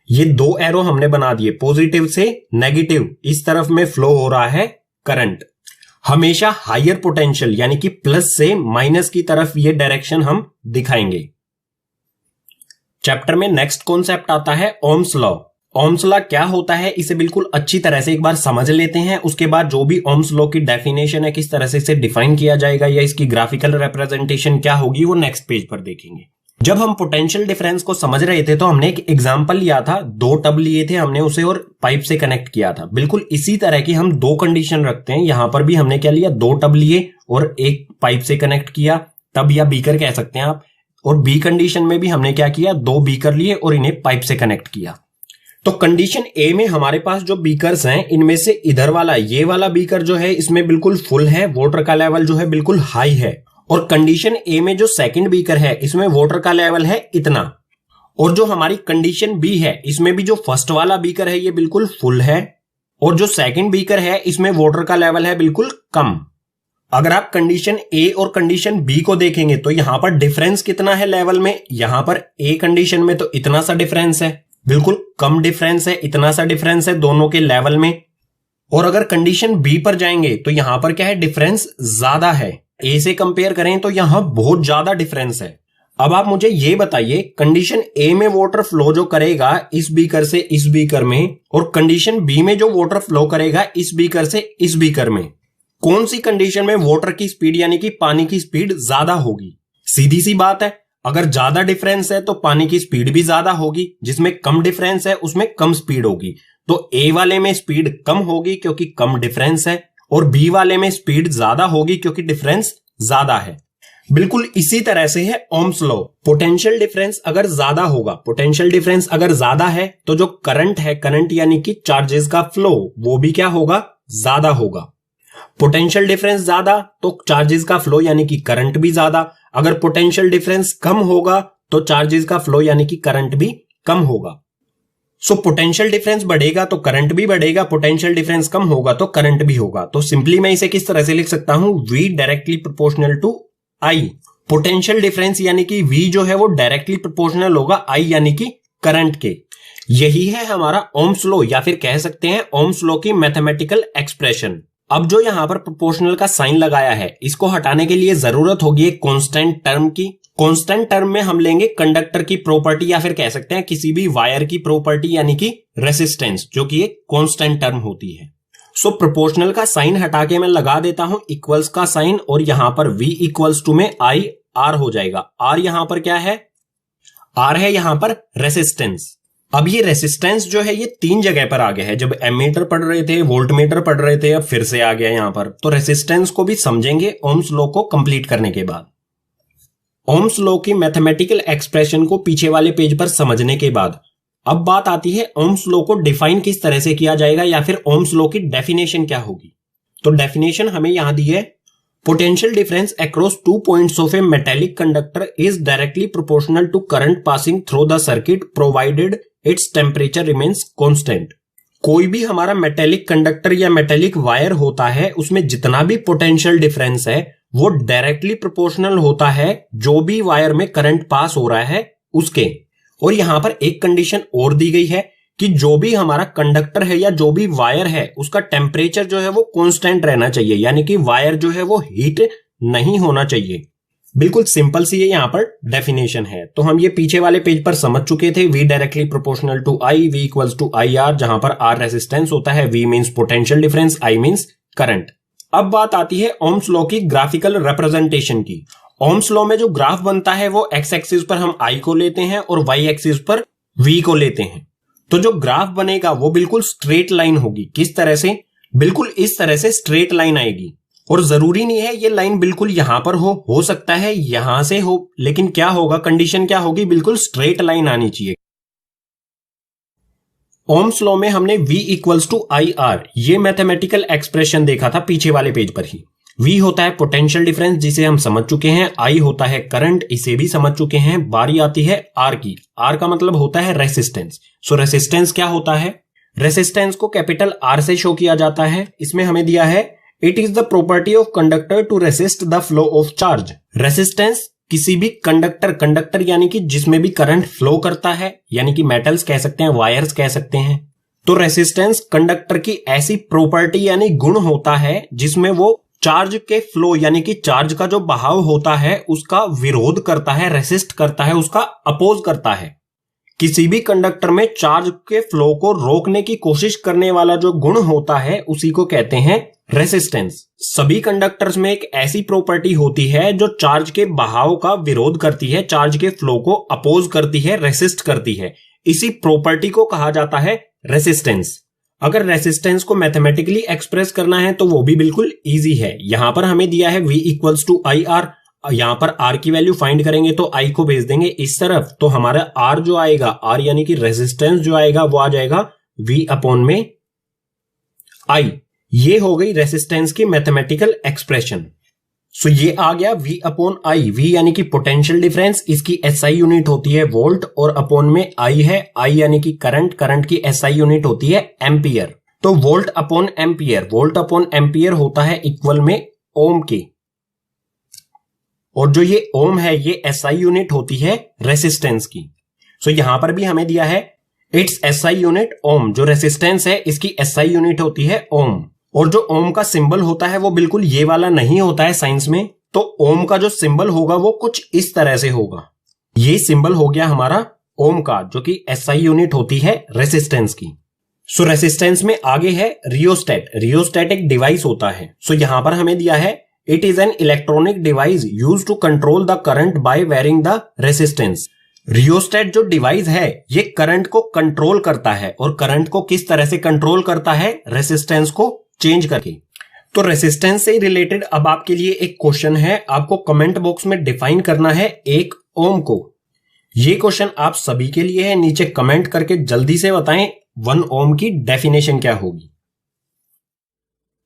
ये 2 एरो हमने बना दिए, पॉजिटिव से नेगेटिव इस तरफ में फ्लो हो रहा है करंट। हमेशा हायर पोटेंशियल यानी कि प्लस से माइनस की तरफ ये डायरेक्शन हम दिखाएंगे। चैप्टर में नेक्स्ट कॉन्सेप्ट आता है ओम्स लॉ। ओम्स लॉ क्या होता है इसे बिल्कुल अच्छी तरह से एक बार समझ लेते हैं, उसके बाद जो भी ओम्स लॉ की डेफिनेशन है, किस तरह से इसे डिफाइन किया जाएगा या इसकी ग्राफिकल रिप्रेजेंटेशन क्या होगी, वो नेक्स्ट पेज पर देखेंगे। जब हम पोटेंशियल डिफरेंस को समझ रहे थे तो हमने एक एग्जांपल लिया था, 2 टब लिए थे हमने उसे और पाइप से कनेक्ट किया था। बिल्कुल इसी तरह की हम 2 कंडीशन रखते हैं। यहां पर भी हमने क्या लिया, 2 टब लिए और एक पाइप से कनेक्ट किया, टब या बीकर कह सकते हैं आप। और बी कंडीशन में भी हमने क्या किया, 2 बीकर लिए और इन्हें पाइप से कनेक्ट किया। तो कंडीशन ए में हमारे पास जो बीकर्स हैं, इनमें से इधर वाला, ये वाला बीकर जो है इसमें बिल्कुल फुल है, वाटर का लेवल जो है बिल्कुल हाई है। और कंडीशन ए में जो सेकंड बीकर है इसमें वाटर का लेवल है इतना। और जो हमारी कंडीशन बी है इसमें भी जो फर्स्ट वाला बीकर है ये बिल्कुल फुल है, और जो सेकंड बीकर है इसमें वाटर का लेवल है बिल्कुल कम। अगर आप कंडीशन ए और कंडीशन बी को देखेंगे तो यहां पर डिफरेंस कितना है लेवल में, यहां पर ए कंडीशन में तो इतना सा डिफरेंस है, बिल्कुल कम डिफरेंस है, इतना सा डिफरेंस है दोनों के लेवल में। और अगर कंडीशन बी पर जाएंगे तो यहां पर क्या है, डिफरेंस ज्यादा है। ए से कंपेयर करें तो यहां बहुत ज्यादा डिफरेंस है। अब आप मुझे ये बताइए, कंडीशन ए में वाटर फ्लो जो करेगा इस बीकर से इस बीकर में, और कंडीशन बी में जो वाटर फ्लो करेगा इस बीकर से इस बीकर में, कौन सी कंडीशन में वाटर की स्पीड यानी कि पानी की स्पीड ज्यादा होगी? सीधी सी बात है, अगर ज्यादा डिफरेंस है तो पानी की स्पीड भी ज्यादा होगी, जिसमें कम डिफरेंस है उसमें कम स्पीड होगी। तो ए वाले में स्पीड कम होगी क्योंकि कम डिफरेंस है, और बी वाले में स्पीड ज्यादा होगी क्योंकि डिफरेंस ज्यादा है। बिल्कुल इसी तरह से है ओम्स लॉ। पोटेंशियल डिफरेंस अगर ज्यादा होगा, पोटेंशियल डिफरेंस अगर ज्यादा है तो जो करंट है, करंट यानी कि चार्जेस का फ्लो, वो भी क्या होगा, ज्यादा होगा। पोटेंशियल डिफरेंस ज्यादा तो चार्जेस का फ्लो यानी कि करंट भी ज्यादा। अगर पोटेंशियल डिफरेंस कम होगा तो चार्जेस का फ्लो यानी कि करंट भी कम होगा। सो पोटेंशियल डिफरेंस बढ़ेगा तो करंट भी बढ़ेगा, पोटेंशियल डिफरेंस कम होगा तो करंट भी होगा। तो सिंपली मैं इसे किस तरह से लिख सकता हूं, V directly proportional to I। Potential difference यानी कि V जो है वो डायरेक्टली प्रोपोर्शनल होगा I यानी कि करंट के। यही है हमारा ओम्स लॉ, या फिर कह सकते हैं ओम्स लॉ की मैथमेटिकल एक्सप्रेशन। अब जो यहां पर प्रोपोर्शनल का साइन लगाया है, इसको हटाने के लिए जरूरत होगी एक कांस्टेंट टर्म की। कांस्टेंट टर्म में हम लेंगे कंडक्टर की प्रॉपर्टी, या फिर कह सकते हैं किसी भी वायर की प्रॉपर्टी यानी कि रेसिस्टेंस, जो कि एक कांस्टेंट टर्म होती है। सो प्रोपोर्शनल का साइन हटा के मैं लगा देता हूं इक्वल्स का साइन, और यहां पर V इक्वल्स टू में I R हो जाएगा। R यहां पर क्या है, R है यहां पर रेसिस्टेंस। अब ये रेसिस्टेंस जो है ये 3 जगह पर आ गया है। जब एमीटर पढ़ रहे थे, वोल्टमीटर पढ़ रहे थे, अब फिर से आ गया यहां पर। तो रेसिस्टेंस को भी समझेंगे ओम्स लॉ को कंप्लीट करने के बाद। ओम्स लॉ की मैथमेटिकल एक्सप्रेशन को पीछे वाले पेज पर समझने के बाद अब बात आती है ओम्स लॉ को डिफाइन किस तरह से किया जाएगा, या फिर ओम्स लॉ की डेफिनेशन क्या होगी। तो डेफिनेशन हमें यहां दी है, potential difference across 2 points of a metallic conductor is directly proportional to current passing through the circuit provided its temperature remains constant. कोई भी हमारा मेटेलिक कंडक्टर या मेटेलिक वायर होता है, उसमें जितना भी पोटेंशियल डिफरेंस है वो डायरेक्टली प्रोपोर्शनल होता है जो भी वायर में करंट पास हो रहा है उसके। और यहां पर एक कंडीशन और दी गई है कि जो भी हमारा कंडक्टर है या जो भी वायर है उसका टेम्परेचर जो है वो कांस्टेंट रहना चाहिए, यानी कि वायर जो है वो हीट नहीं होना चाहिए। बिल्कुल सिंपल सी ये यहां पर डेफिनेशन है। तो हम ये पीछे वाले पेज पर समझ चुके थे, V directly proportional to I, V equals to IR, जहां पर R रेसिस्टेंस होता है, V means potential difference, I means current. अब बात आती है ओम्स लॉ की ग्राफिकल रिप्रेजेंटेशन की। ओम्स लॉ में जो ग्राफ बनता है वो एक्स एक्सिस पर हम I को लेते हैं और वाई एक्सिस पर V को लेते हैं। तो जो ग्राफ बनेगा वो बिल्कुल स्ट्रेट लाइन होगी। किस तरह से, बिल्कुल इस तरह से स्ट्रेट लाइन आएगी। और जरूरी नहीं है ये लाइन बिल्कुल यहां पर हो सकता है यहां से हो, लेकिन क्या होगा, कंडीशन क्या होगी, बिल्कुल स्ट्रेट लाइन आनी चाहिए। ओम्स लॉ में हमने V इक्वल्स टू IR ये मैथमेटिकल एक्सप्रेशन देखा था पीछे वाले पेज पर ही। V होता है पोटेंशियल डिफरेंस जिसे हम समझ चुके हैं, I होता है करंट, इसे भी समझ चुके हैं। बारी आती है R की। R का मतलब होता है रेसिस्टेंस। सो रेसिस्टेंस क्या होता है, रेसिस्टेंस को कैपिटल R से शो किया जाता है। इसमें हमें दिया है it is the property of conductor to resist the flow of charge. Resistance किसी भी कंडक्टर यानी कि जिसमें भी करंट फ्लो करता है, यानी कि मेटल्स कह सकते हैं, वायर्स कह सकते हैं। तो रेसिस्टेंस कंडक्टर की ऐसी प्रॉपर्टी यानी गुण होता है जिसमें वो चार्ज के फ्लो यानी कि चार्ज का जो बहाव होता है उसका विरोध करता है, रेसिस्ट करता है, उसका अपोज करता है। किसी भी कंडक्टर में चार्ज के फ्लो को रोकने की कोशिश करने वाला जो गुण होता है उसी को कहते हैं रेसिस्टेंस। सभी कंडक्टर्स में एक ऐसी प्रॉपर्टी होती है जो चार्ज के बहाव का विरोध करती है, चार्ज के फ्लो को अपोज करती है, रेसिस्ट करती है। इसी प्रॉपर्टी को कहा जाता है रेसिस्टेंस। अगर रेसिस्टेंस को मैथमेटिकली एक्सप्रेस करना है तो वो भी बिल्कुल इजी है। यहां पर हमें दिया है V equals to I R. यहां पर R की वैल्यू फाइंड करेंगे तो I को भेज देंगे इस तरफ, तो हमारा R जो आएगा, R यानी कि रेजिस्टेंस जो आएगा वो आ जाएगा V अपॉन में I। ये हो गई रेजिस्टेंस की मैथमेटिकल एक्सप्रेशन। सो ये आ गया V अपॉन I। V यानी कि पोटेंशियल डिफरेंस, इसकी SI यूनिट होती है वोल्ट, और अपॉन में I है, I यानी कि करंट, करंट की SI यूनिट होती है एम्पियर। तो volt upon ampere, volt upon ampere होता है इक्वल में ओम के, और जो ये ओम है ये SI यूनिट होती है रेसिस्टेंस की। सो यहां पर भी हमें दिया है इट्स SI यूनिट ओम। जो रेसिस्टेंस है इसकी SI यूनिट होती है ओम, और जो ओम का सिंबल होता है वो बिल्कुल ये वाला नहीं होता है साइंस में। तो ओम का जो सिंबल होगा वो कुछ इस तरह से होगा। ये सिंबल हो गया हमारा ओम का, जो कि SI यूनिट होती है रेसिस्टेंस की। सो रेसिस्टेंस में आगे है रियोस्टेट। रियोस्टेट एक डिवाइस होता है। सो यहां पर हमें दिया है It is an electronic device used to control the current by varying the resistance। Rheostat जो डिवाइस है ये करंट को कंट्रोल करता है, और करंट को किस तरह से कंट्रोल करता है? रेसिस्टेंस को चेंज करके। तो रेसिस्टेंस से रिलेटेड अब आपके लिए एक क्वेश्चन है, आपको कमेंट बॉक्स में डिफाइन करना है 1 ओम को। ये क्वेश्चन आप सभी के लिए है, नीचे कमेंट करके जल्दी से बताएं 1 ओम की डेफिनेशन क्या होगी।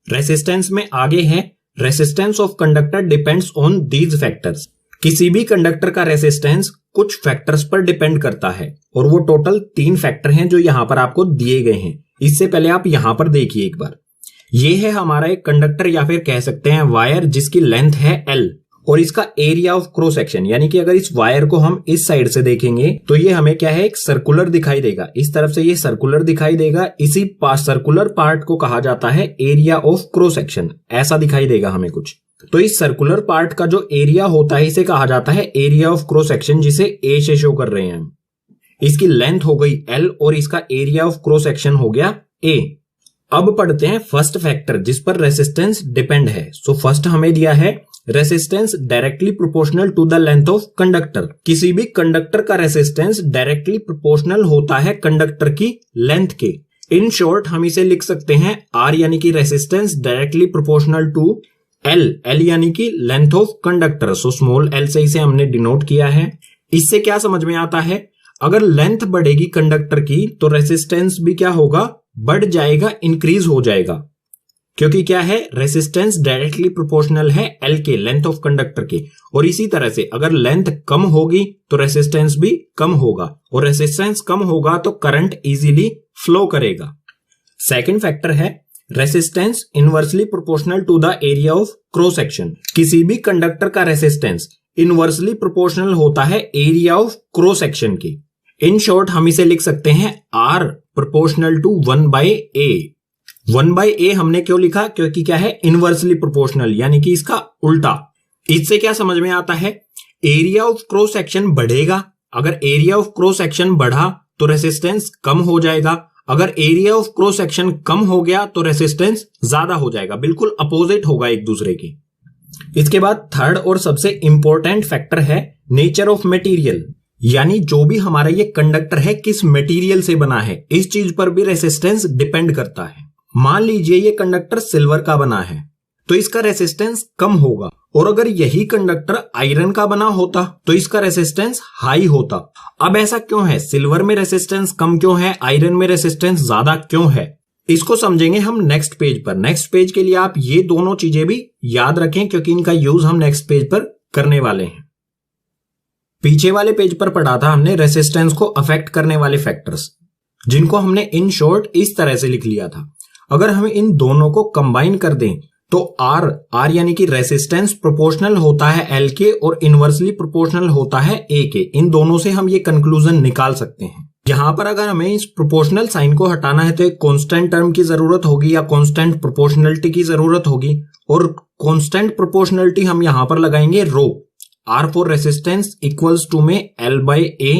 रेसिस्टेंस में आगे है resistance of conductor depends on these factors. किसी भी कंडक्टर का रेसिस्टेंस कुछ फैक्टर्स पर डिपेंड करता है, और वो टोटल 3 फैक्टर हैं जो यहां पर आपको दिए गए हैं। इससे पहले आप यहां पर देखिए एक बार, ये है हमारा एक कंडक्टर या फिर कह सकते हैं वायर जिसकी लेंथ है L, और इसका एरिया ऑफ क्रॉस सेक्शन, यानी कि अगर इस वायर को हम इस साइड से देखेंगे तो ये हमें क्या है, एक सर्कुलर दिखाई देगा। इस तरफ से ये सर्कुलर दिखाई देगा, इसी सर्कुलर पार्ट को कहा जाता है एरिया ऑफ क्रॉस सेक्शन। ऐसा दिखाई देगा हमें कुछ। तो इस सर्कुलर पार्ट का जो एरिया होता है इसे कहा जाता है एरिया ऑफ क्रॉस सेक्शन, जिसे A से शो कर रहे हैं हम। इसकी लेंथ हो गई L और इसका एरिया ऑफ क्रॉस सेक्शन हो गया A। अब पढ़ते हैं फर्स्ट फैक्टर जिस पर रेसिस्टेंस डिपेंड है। सो फर्स्ट हमें दिया है resistance directly proportional to the length of conductor. किसी भी कंडक्टर का रेसिस्टेंस डायरेक्टली प्रोपोर्शनल होता है कंडक्टर की लेंथ के। इन शॉर्ट हम इसे लिख सकते हैं R यानी कि resistance directly proportional to L, L यानी कि length of conductor. So small l से इसे हमने डिनोट किया है। इससे क्या समझ में आता है, अगर लेंथ बढ़ेगी कंडक्टर की तो रेसिस्टेंस भी क्या होगा, बढ़ जाएगा, इंक्रीज हो जाएगा, क्योंकि क्या है, रेसिस्टेंस डायरेक्टली प्रोपोर्शनल है L के, लेंथ ऑफ कंडक्टर के। और इसी तरह से अगर लेंथ कम होगी तो रेसिस्टेंस भी कम होगा, और रेसिस्टेंस कम होगा तो करंट इजीली फ्लो करेगा। सेकंड फैक्टर है resistance inversely proportional to the area of cross section. किसी भी कंडक्टर का रेसिस्टेंस इनवर्सली प्रोपोर्शनल होता है एरिया ऑफ क्रॉस सेक्शन के। इन शॉर्ट हम इसे लिख सकते हैं R proportional to 1/A। 1/A हमने क्यों लिखा, क्योंकि क्या है, इनवर्सली प्रोपोर्शनल, यानी कि इसका उल्टा। इससे क्या समझ में आता है, एरिया ऑफ क्रॉस सेक्शन बढ़ेगा। अगर एरिया ऑफ क्रॉस सेक्शन बढ़ा तो रेसिस्टेंस कम हो जाएगा, अगर एरिया ऑफ क्रॉस सेक्शन कम हो गया तो रेसिस्टेंस ज्यादा हो जाएगा, बिल्कुल अपोजिट होगा एक दूसरे के। इसके बाद थर्ड और सबसे इंपॉर्टेंट फैक्टर है नेचर ऑफ मटेरियल, यानी जो भी हमारा ये कंडक्टर है किस मटेरियल से बना है, इस चीज पर भी रेसिस्टेंस डिपेंड करता है। मान लीजिए ये कंडक्टर सिल्वर का बना है तो इसका रेसिस्टेंस कम होगा, और अगर यही कंडक्टर आयरन का बना होता तो इसका रेसिस्टेंस हाई होता। अब ऐसा क्यों है, सिल्वर में रेसिस्टेंस कम क्यों है, आयरन में रेसिस्टेंस ज्यादा क्यों है, इसको समझेंगे हम नेक्स्ट पेज पर। नेक्स्ट पेज के लिए आप ये दोनों चीजें भी याद रखें, क्योंकि इनका यूज हम नेक्स्ट पेज पर करने वाले हैं। पीछे वाले पेज पर पढ़ा था हमने रेसिस्टेंस को अफेक्ट करने वाले फैक्टर्स, जिनको हमने इन शॉर्ट इस तरह से लिख लिया था। अगर हम इन दोनों को कंबाइन कर दें तो R यानी कि रेसिस्टेंस प्रोपोर्शनल होता है L के और इनवर्सली प्रोपोर्शनल होता है A के। इन दोनों से हम ये कंक्लूजन निकाल सकते हैं। यहां पर अगर हमें इस प्रोपोर्शनल साइन को हटाना है तो एक कांस्टेंट टर्म की जरूरत होगी या कांस्टेंट प्रोपोर्शनलिटी की जरूरत होगी, और कांस्टेंट प्रोपोर्शनलिटी हम यहां पर लगाएंगे rho. R for resistance equals to में L/A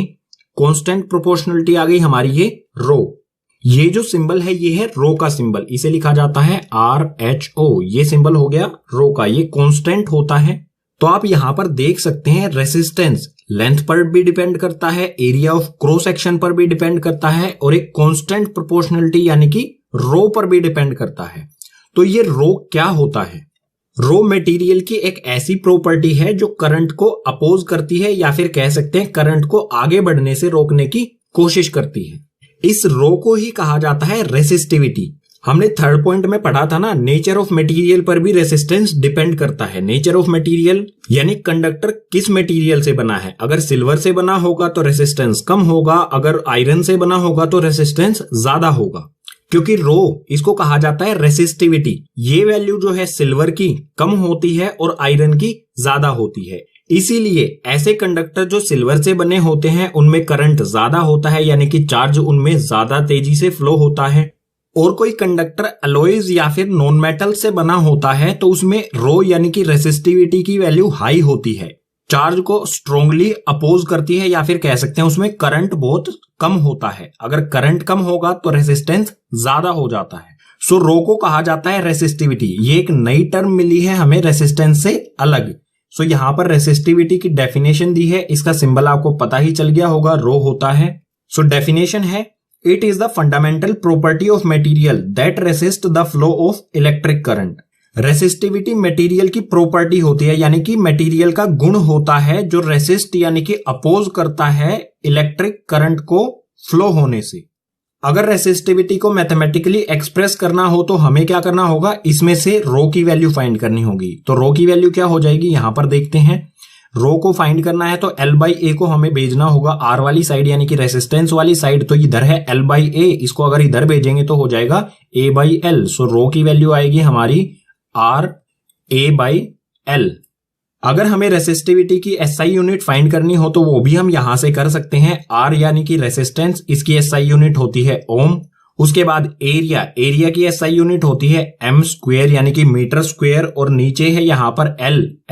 कांस्टेंट प्रोपोर्शनलिटी आ गई हमारी ये रो। ये जो सिंबल है ये है रो का सिंबल, इसे लिखा जाता है RHO। ये सिंबल हो गया रो का, ये कांस्टेंट होता है। तो आप यहां पर देख सकते हैं रेसिस्टेंस लेंथ पर भी डिपेंड करता है, एरिया ऑफ क्रॉस सेक्शन पर भी डिपेंड करता है और एक कांस्टेंट प्रोपोर्शनलिटी यानी कि रो पर भी डिपेंड करता है। तो ये रो क्या होता है? रो मटेरियल की एक ऐसी प्रॉपर्टी है जो करंट को अपोज करती है या फिर कह सकते हैं करंट को आगे बढ़ने से रोकने की कोशिश करती है। इस रो को ही कहा जाता है रेसिस्टिविटी। हमने थर्ड पॉइंट में पढ़ा था ना, नेचर ऑफ मटेरियल पर भी रेसिस्टेंस डिपेंड करता है। नेचर ऑफ मटेरियल यानी कंडक्टर किस मटेरियल से बना है। अगर सिल्वर से बना होगा तो रेसिस्टेंस कम होगा, अगर आयरन से बना होगा तो रेसिस्टेंस ज्यादा होगा, क्योंकि रो इसको कहा जाता है रेसिस्टिविटी। ये वैल्यू जो है सिल्वर की कम होती है और आयरन की ज्यादा होती है। इसीलिए ऐसे कंडक्टर जो सिल्वर से बने होते हैं उनमें करंट ज्यादा होता है, यानी कि चार्ज उनमें ज्यादा तेजी से फ्लो होता है। और कोई कंडक्टर अलॉयज या फिर नॉन मेटल से बना होता है तो उसमें रो यानी कि रेसिस्टिविटी की वैल्यू हाई होती है, चार्ज को स्ट्रोंगली अपोज करती है, या फिर कह सकते हैं उसमें करंट बहुत कम होता है। अगर करंट कम होगा तो रेसिस्टेंस ज्यादा हो जाता है। सो रो को कहा जाता है रेसिस्टिविटी। ये एक नई टर्म मिली है हमें रेसिस्टेंस से अलग। सो यहां पर रेसिस्टिविटी की डेफिनेशन दी है, इसका सिंबल आपको पता ही चल गया होगा, रो होता है। सो डेफिनेशन है, it is the fundamental property of material that resist the flow of electric current. Resistivity material की प्रॉपर्टी होती है, यानी कि मटेरियल का गुण होता है जो रेसिस्ट यानी कि अपोज करता है इलेक्ट्रिक करंट को फ्लो होने से। अगर रेसिस्टिविटी को मैथमेटिकली एक्सप्रेस करना हो तो हमें क्या करना होगा, इसमें से रो की वैल्यू फाइंड करनी होगी। तो रो की वैल्यू क्या हो जाएगी, यहां पर देखते हैं। रो को फाइंड करना है तो L/A को हमें भेजना होगा R वाली साइड यानी कि रेसिस्टेंस वाली साइड। तो इधर है L/A, इसको अगर इधर भेजेंगे तो हो जाएगा A/L। सो रो की वैल्यू आएगी हमारी RA/L। अगर हमें रेसिस्टिविटी की SI यूनिट फाइंड करनी हो तो वो भी हम यहां से कर सकते हैं। R यानी कि रेसिस्टेंस, इसकी SI यूनिट होती है ओम। उसके बाद एरिया की SI यूनिट होती है m² यानी कि मीटर स्क्वायर, और नीचे है यहां पर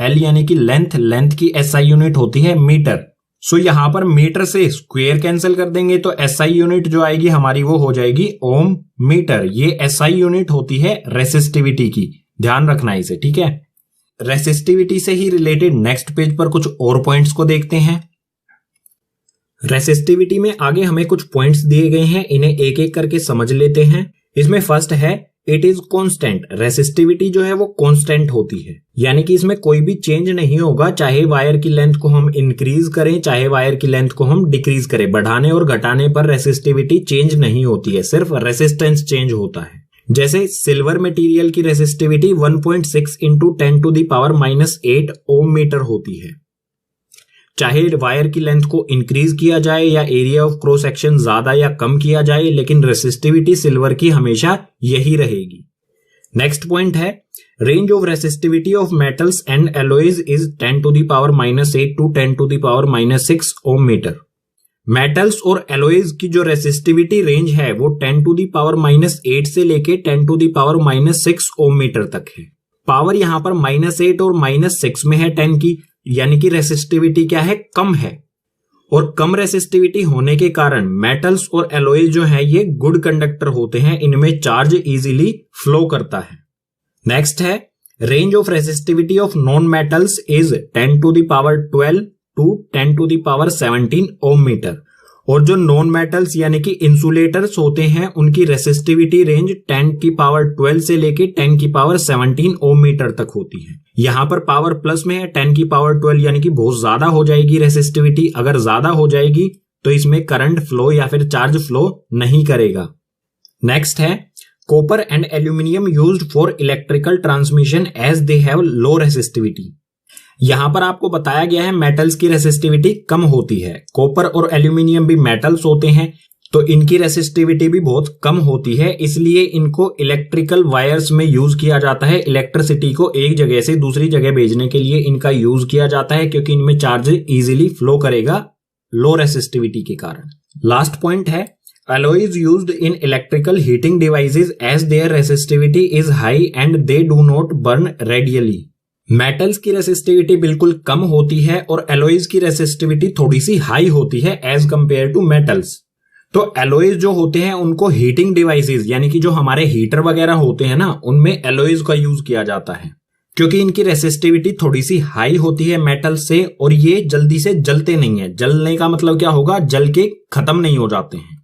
L यानी कि लेंथ की SI यूनिट होती है मीटर। सो यहां पर मीटर से स्क्वायर कैंसिल कर देंगे तो SI यूनिट जो आएगी हमारी वो हो जाएगी ओम मीटर। ये SI यूनिट होती है रेसिस्टिविटी की, ध्यान रखना इसे, ठीक है। रेसिस्टिविटी से ही रिलेटेड नेक्स्ट पेज पर कुछ और पॉइंट्स को देखते हैं। रेसिस्टिविटी में आगे हमें कुछ पॉइंट्स दिए गए हैं, इन्हें एक एक करके समझ लेते हैं। इसमें फर्स्ट है इट इज कांस्टेंट। रेसिस्टिविटी जो है वो कांस्टेंट होती है, यानी कि इसमें कोई भी चेंज नहीं होगा, चाहे वायर की लेंथ को हम इंक्रीज करें चाहे वायर की लेंथ को हम डिक्रीज करें। बढ़ाने और घटाने पर रेसिस्टिविटी चेंज नहीं होती है, सिर्फ रेसिस्टेंस चेंज होता है। जैसे सिल्वर मटेरियल की रेसिस्टिविटी 1.6 × 10⁻⁻8 ओम मीटर होती है। चाहे वायर की लेंथ को इंक्रीज किया जाए या एरिया ऑफ क्रॉस सेक्शन ज्यादा या कम किया जाए, लेकिन रेसिस्टिविटी सिल्वर की हमेशा यही रहेगी। नेक्स्ट पॉइंट है range of resistivity of metals and alloys is 10⁻⁸ to 10⁻⁶ ohm metre. Metals और एलॉयज की जो रेसिस्टिविटी रेंज है वो 10⁻⁸ से लेके 10⁻⁶ ओम मीटर तक है। पावर यहां पर -8 और -6 में है 10 की, यानी कि रेसिस्टिविटी क्या है, कम है। और कम रेसिस्टिविटी होने के कारण मेटल्स और एलॉयज जो है ये गुड कंडक्टर होते हैं, इनमें चार्ज इजीली फ्लो करता है। नेक्स्ट है range of resistivity of non metals is 10⁻12 to 10⁻17 ohm metre. और जो नॉन मेटल्स यानी कि इंसुलेटर्स होते हैं उनकी रेसिस्टिविटी रेंज 10⁻12 से लेके 10⁻17 ओम मीटर तक होती है। यहां पर पावर प्लस में है 10⁻12 यानी कि बहुत ज्यादा हो जाएगी रेसिस्टिविटी। अगर ज्यादा हो जाएगी तो इसमें करंट फ्लो या फिर चार्ज फ्लो नहीं करेगा। नेक्स्ट है copper and aluminium used for electrical transmission as they have low resistivity. यहां पर आपको बताया गया है मेटल्स की रेसिस्टिविटी कम होती है। कॉपर और एल्यूमिनियम भी मेटल्स होते हैं तो इनकी रेसिस्टिविटी भी बहुत कम होती है, इसलिए इनको इलेक्ट्रिकल वायर्स में यूज किया जाता है। इलेक्ट्रिसिटी को एक जगह से दूसरी जगह भेजने के लिए इनका यूज किया जाता है, क्योंकि इनमें चार्ज इजीली फ्लो करेगा लो रेसिस्टिविटी के कारण। लास्ट पॉइंट है alloys used in electrical heating devices as their resistivity is high and they do not burn radially। Metals की रेसिस्टिविटी बिल्कुल कम होती है और एलॉयज की रेसिस्टिविटी थोड़ी सी हाई होती है एज कंपेयर टू मेटल्स। तो एलॉयज जो होते हैं उनको हीटिंग डिवाइसेस यानी कि जो हमारे हीटर वगैरह होते हैं ना, उनमें एलॉयज का यूज किया जाता है क्योंकि इनकी रेसिस्टिविटी थोड़ी सी हाई होती है मेटल से और ये जल्दी से जलते नहीं है। जलने का मतलब क्या होगा, जल के खत्म नहीं हो जाते हैं।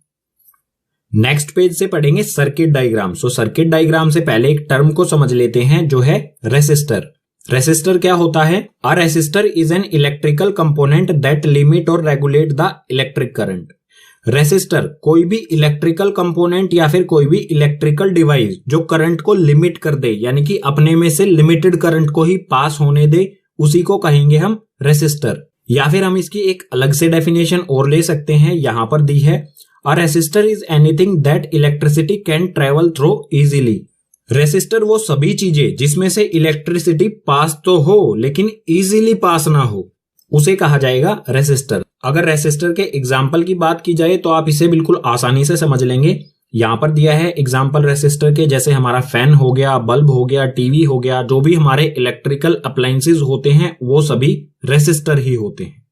नेक्स्ट पेज से पढ़ेंगे सर्किट डायग्राम। सो सर्किट डायग्राम से पहले एक टर्म को समझ लेते हैं जो है रेसिस्टर। रेसिस्टर क्या होता है? A resistor is an electrical component that limit और regulate the electric current. Resistor कोई भी इलेक्ट्रिकल कंपोनेंट या फिर कोई भी इलेक्ट्रिकल डिवाइस जो करंट को लिमिट कर दे यानी कि अपने में से लिमिटेड करंट को ही पास होने दे, उसी को कहेंगे हम रेसिस्टर। या फिर हम इसकी एक अलग से डेफिनेशन और ले सकते हैं, यहां पर दी है, a resistor is anything that electricity can travel through easily. Resistor वो सभी चीजें जिसमें से इलेक्ट्रिसिटी पास तो हो लेकिन इजीली पास ना हो, उसे कहा जाएगा रेसिस्टर। अगर रेसिस्टर के एग्जाम्पल की बात की जाए तो आप इसे बिल्कुल आसानी से समझ लेंगे। यहां पर दिया है एग्जाम्पल रेसिस्टर के, जैसे हमारा फैन हो गया, बल्ब हो गया, टीवी हो गया, जो भी हमारे इलेक्ट्रिकल अप्लायंसेस होते हैं वो सभी रेसिस्टर ही होते हैं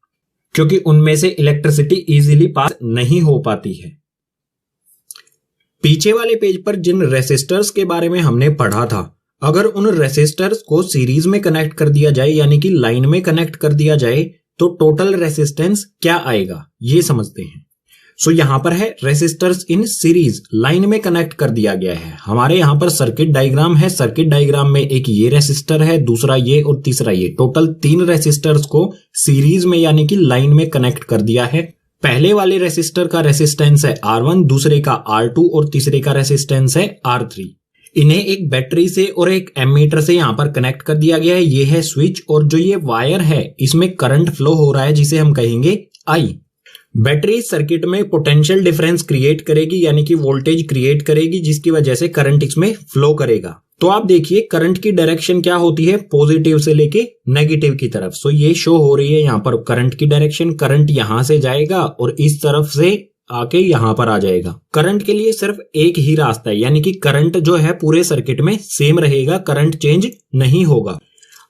क्योंकि उनमें से इलेक्ट्रिसिटी इजीली पास नहीं हो पाती है। पीछे वाले पेज पर जिन रेसिस्टर्स के बारे में हमने पढ़ा था, अगर उन रेसिस्टर्स को सीरीज में कनेक्ट कर दिया जाए यानी कि लाइन में कनेक्ट कर दिया जाए तो टोटल रेसिस्टेंस क्या आएगा, ये समझते हैं। सो यहां पर है रेसिस्टर्स इन सीरीज, लाइन में कनेक्ट कर दिया गया है। हमारे यहां पर सर्किट डायग्राम है। सर्किट डायग्राम में एक ये रेसिस्टर है, दूसरा ये और तीसरा ये, टोटल 3 रेसिस्टर्स को सीरीज में यानी कि लाइन में कनेक्ट कर दिया है। पहले वाले रेसिस्टर का रेसिस्टेंस है R1, दूसरे का R2 और तीसरे का रेसिस्टेंस है R3। इन्हें एक बैटरी से और एक एमीटर से यहां पर कनेक्ट कर दिया गया है। ये है स्विच और जो ये वायर है इसमें करंट फ्लो हो रहा है जिसे हम कहेंगे I। बैटरी सर्किट में पोटेंशियल डिफरेंस क्रिएट करेगी यानी कि वोल्टेज क्रिएट करेगी जिसकी वजह से करंट इसमें फ्लो करेगा। तो आप देखिए करंट की डायरेक्शन क्या होती है, पॉजिटिव से लेके नेगेटिव की तरफ। सो ये शो हो रही है यहाँ पर करंट की डायरेक्शन। करंट यहां से जाएगा और इस तरफ से आके यहां पर आ जाएगा। करंट के लिए सिर्फ एक ही रास्ता है यानी कि करंट जो है पूरे सर्किट में सेम रहेगा, करंट चेंज नहीं होगा।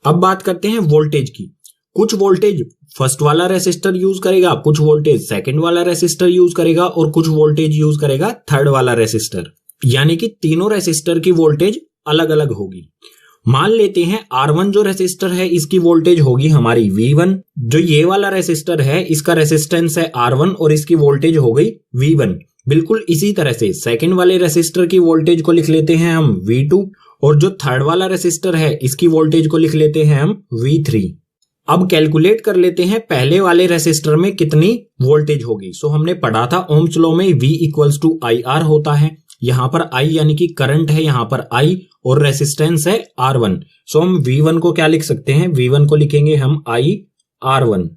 अब बात करते हैं वोल्टेज की। कुछ वोल्टेज फर्स्ट वाला रेसिस्टर यूज करेगा, कुछ वोल्टेज सेकंड वाला रेसिस्टर यूज करेगा और कुछ वोल्टेज यूज करेगा थर्ड वाला रेसिस्टर, यानी कि तीनों रेसिस्टर की वोल्टेज अलग अलग होगी। मान लेते हैं R1 जो रेसिस्टर है इसकी वोल्टेज होगी हमारी V1, जो ये वाला रेसिस्टर है इसका रेसिस्टेंस है R1 और इसकी वोल्टेज हो गई V1। बिल्कुल इसी तरह से सेकंड वाले रेसिस्टर की वोल्टेज को लिख लेते हैं हम V2 और जो थर्ड वाला रेसिस्टर है इसकी वोल्टेज को लिख लेते हैं हम V3। अब कैलकुलेट कर लेते हैं पहले वाले रेसिस्टर में कितनी वोल्टेज होगी। सो हमने पढ़ा था ओम्स लॉ में V इक्वल्स टू IR होता है। यहां पर I यानी कि करंट है, यहां पर I और रेसिस्टेंस है R1। सो हम V1 को क्या लिख सकते हैं, V1 को लिखेंगे हम IR1।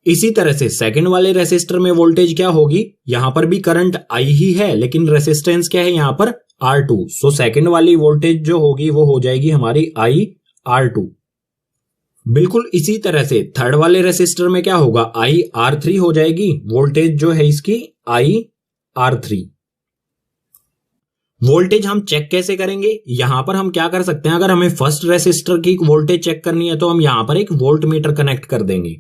इसी तरह से सेकंड वाले रेसिस्टर में वोल्टेज क्या होगी, यहां पर भी करंट I ही है लेकिन रेसिस्टेंस क्या है यहां पर R2। सो सेकंड वाली वोल्टेज जो होगी वो हो जाएगी हमारी IR2। बिल्कुल इसी तरह से थर्ड वाले रेसिस्टर में क्या होगा, IR3 हो जाएगी, वोल्टेज जो है इसकी IR3। वोल्टेज हम चेक कैसे करेंगे, यहां पर हम क्या कर सकते हैं, अगर हमें फर्स्ट रेसिस्टर की वोल्टेज चेक करनी है तो हम यहां पर एक वोल्ट मीटर कनेक्ट कर देंगे।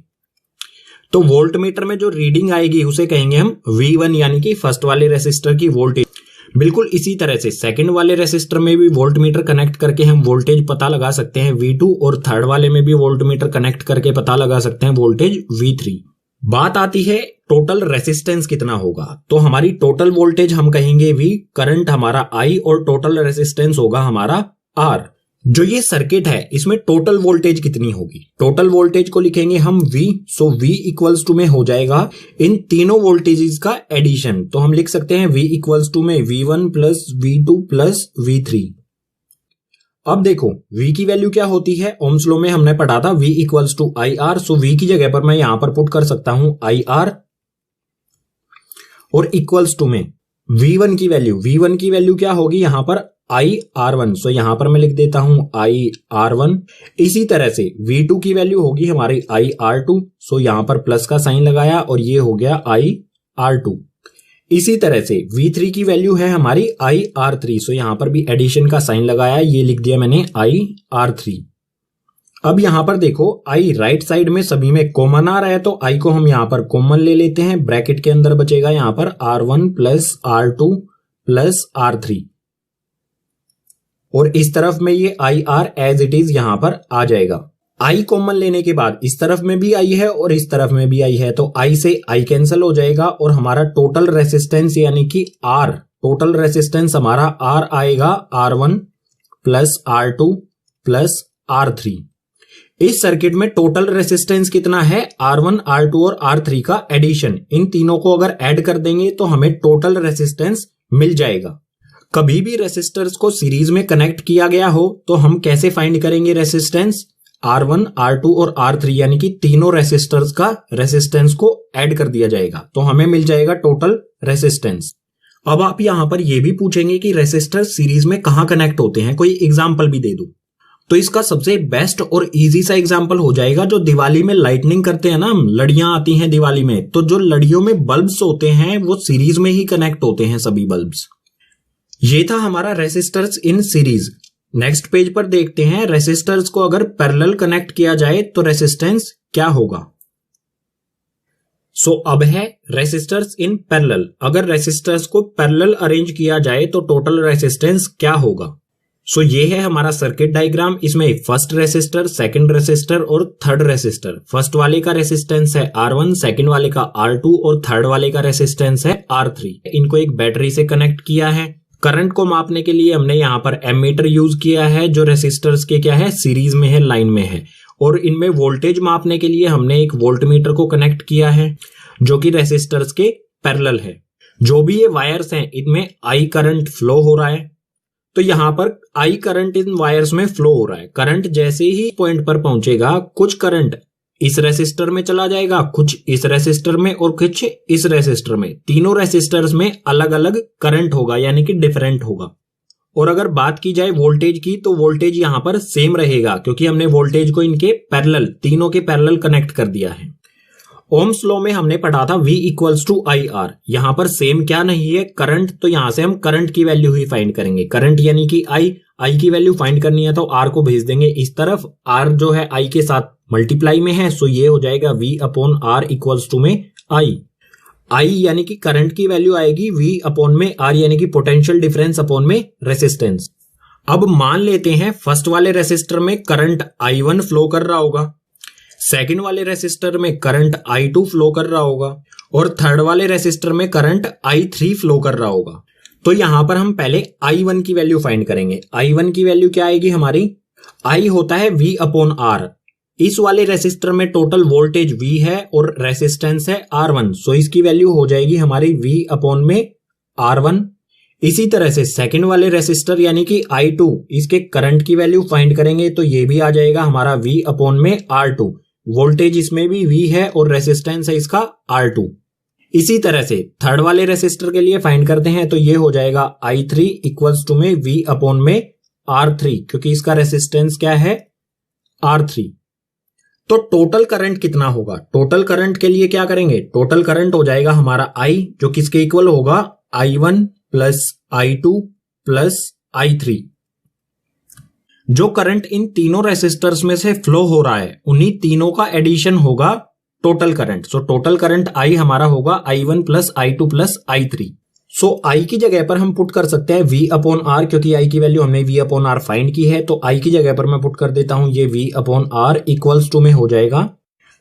तो वोल्ट मीटर में जो रीडिंग आएगी उसे कहेंगे हम V1 यानी कि फर्स्ट वाले रेसिस्टर की वोल्टेज। बिल्कुल इसी तरह से सेकंड वाले रेसिस्टर में भी वोल्ट मीटर कनेक्ट करके हम वोल्टेज पता लगा सकते हैं V2 और थर्ड वाले में भी वोल्ट मीटर कनेक्ट करके पता लगा सकते हैं वोल्टेज V3। बात आती है टोटल रेसिस्टेंस कितना होगा, तो हमारी टोटल वोल्टेज हम कहेंगे V, करंट हमारा I और टोटल रेसिस्टेंस होगा हमारा R। जो ये सर्किट है इसमें टोटल वोल्टेज कितनी होगी, टोटल वोल्टेज को लिखेंगे हम V। So V equals to में हो जाएगा इन तीनों वोल्टेजेस का एडिशन। तो हम लिख सकते हैं V इक्वल्स टू में V1 plus V2 plus V3। अब देखो V की वैल्यू क्या होती है, ओम्स लॉ में हमने पढ़ा था V equals to IR। So V की जगह पर मैं यहां पर पुट कर सकता हूं IR और इक्वल्स टू में V1 की वैल्यू क्या होगी यहां पर IR1। सो यहां पर मैं लिख देता हूं IR1। इसी तरह से V2 की वैल्यू होगी हमारी IR2। सो यहां पर प्लस का साइन लगाया और ये हो गया IR2। इसी तरह से V3 की वैल्यू है हमारी IR3। सो यहां पर भी एडिशन का साइन लगाया, ये लिख दिया मैंने IR3। अब यहां पर देखो आई राइट साइड में सभी में कॉमन आ रहा है, तो आई को हम यहां पर कॉमन ले लेते हैं। ब्रैकेट के अंदर बचेगा यहां पर R1 plus R2 plus R3, और इस तरफ में ये IR एज इट इज यहां पर आ जाएगा। आई कॉमन लेने के बाद इस तरफ में भी आई है और इस तरफ में भी आई है, तो आई से आई कैंसिल हो जाएगा और हमारा टोटल रेसिस्टेंस यानी कि R, टोटल रेसिस्टेंस हमारा R आएगा R1 plus R2 plus R3। इस सर्किट में टोटल रेसिस्टेंस कितना है? R1, R2 और R3 का एडिशन। इन तीनों को अगर ऐड कर देंगे तो हमें टोटल रेसिस्टेंस मिल जाएगा। कभी भी रेसिस्टर्स को सीरीज में कनेक्ट किया गया हो तो हम कैसे फाइंड करेंगे रेसिस्टेंस? R1, R2 और R3 यानी कि तीनों रेसिस्टर्स का रेसिस्टेंस को ऐड कर दिया जाएगा, तो हमें मिल जाएगा टोटल रेसिस्टेंस। अब आप यहां पर यह भी पूछेंगे कि रेसिस्टर सीरीज में कहां कनेक्ट होते हैं, कोई एग्जांपल भी दे दूं। तो इसका सबसे बेस्ट और इजी सा एग्जांपल हो जाएगा जो दिवाली में लाइटनिंग करते हैं ना, लड़ियां आती हैं दिवाली में, तो जो लड़ियों में बल्ब्स होते हैं वो सीरीज में ही कनेक्ट होते हैं सभी बल्ब्स। ये था हमारा resistors in series. Next page पर देखते हैं रेसिस्टर्स को अगर पैरेलल कनेक्ट किया जाए तो रेसिस्टेंस क्या होगा। सो अब है रेसिस्टर्स इन पैरेलल। अगर रेसिस्टर्स को पैरेलल अरेंज किया जाए तो टोटल रेसिस्टेंस क्या होगा। सो ये है हमारा सर्किट डायग्राम। इसमें फर्स्ट रेसिस्टर, सेकंड रेसिस्टर और थर्ड रेसिस्टर। फर्स्ट वाले का रेसिस्टेंस है R1, सेकंड वाले का R2 और थर्ड वाले का रेसिस्टेंस है R3। इनको एक बैटरी से कनेक्ट किया है। करंट को मापने के लिए हमने यहाँ पर एमीटर यूज किया है जो रेसिस्टर्स के क्या है, सीरीज में है, लाइन में है। और इनमें वोल्टेज मापने के लिए हमने एक वोल्टमीटर को कनेक्ट किया है जो कि रेसिस्टर्स के पैरेलल है। जो भी ये वायर्स हैं इनमें आई करंट फ्लो हो रहा है, तो यहां पर आई करंट इन वायर्स में फ्लो हो रहा है। करंट जैसे ही पॉइंट पर पहुंचेगा कुछ करंट इस रेसिस्टर में चला जाएगा, कुछ इस रेसिस्टर में और कुछ इस रेसिस्टर में। तीनों रेसिस्टर्स में अलग अलग करंट होगा यानी कि डिफरेंट होगा। और अगर बात की जाए वोल्टेज की तो वोल्टेज यहां पर सेम रहेगा क्योंकि हमने वोल्टेज को इनके पैरेलल, तीनों के पैरेलल कनेक्ट कर दिया है। ओम्स लॉ में हमने पढ़ा था V इक्वल्स टू IR। यहां पर सेम क्या नहीं है, करंट, तो यहां से हम करंट की वैल्यू ही फाइंड करेंगे। करंट यानी कि I की वैल्यू फाइंड करनी है तो R को भेज देंगे इस तरफ। R जो है I के साथ मल्टीप्लाई में है, सो ये हो जाएगा V upon R equals to में I यानी कि करंट की वैल्यू आएगी V अपॉन में R यानी कि पोटेंशियल डिफरेंस अपॉन में रेसिस्टेंस। अब मान लेते हैं फर्स्ट वाले रेसिस्टर में करंट I1 फ्लो कर रहा होगा, सेकंड वाले रेसिस्टर में करंट I2 फ्लो कर रहा होगा और थर्ड वाले रेसिस्टर में करंट I3 फ्लो कर रहा होगा। तो यहां पर हम पहले I1 की वैल्यू फाइंड करेंगे। I1 की वैल्यू क्या आएगी हमारी? I होता है V अपॉन R। इस वाले रेसिस्टर में टोटल वोल्टेज V है और रेसिस्टेंस है R1, सो इसकी वैल्यू हो जाएगी हमारी V अपॉन में R1। इसी तरह से सेकंड वाले रेसिस्टर यानी कि I2, इसके करंट की वैल्यू फाइंड करेंगे तो ये भी आ जाएगा हमारा V अपॉन में R2। वोल्टेज इसमें भी V है और रेसिस्टेंस है इसका R2। इसी तरह से थर्ड वाले रेसिस्टर के लिए फाइंड करते हैं तो ये हो जाएगा I3 इक्वल्स टू में V अपॉन में R3 क्योंकि इसका रेसिस्टेंस क्या है, R3। तो टोटल करंट कितना होगा? टोटल करंट के लिए क्या करेंगे? टोटल करंट हो जाएगा हमारा I जो किसके इक्वल होगा, I1 plus I2 plus I3। जो करंट इन तीनों रेसिस्टर्स में से फ्लो हो रहा है उन्हीं तीनों का एडिशन होगा total current. So total current I हमारा होगा I1 plus I2 plus I3। So I की जगह पर हम पुट कर सकते हैं V अपॉन R क्योंकि I की वैल्यू हमने V अपॉन R फाइंड की है, तो I की जगह पर मैं पुट कर देता हूं ये V upon R equals to में हो जाएगा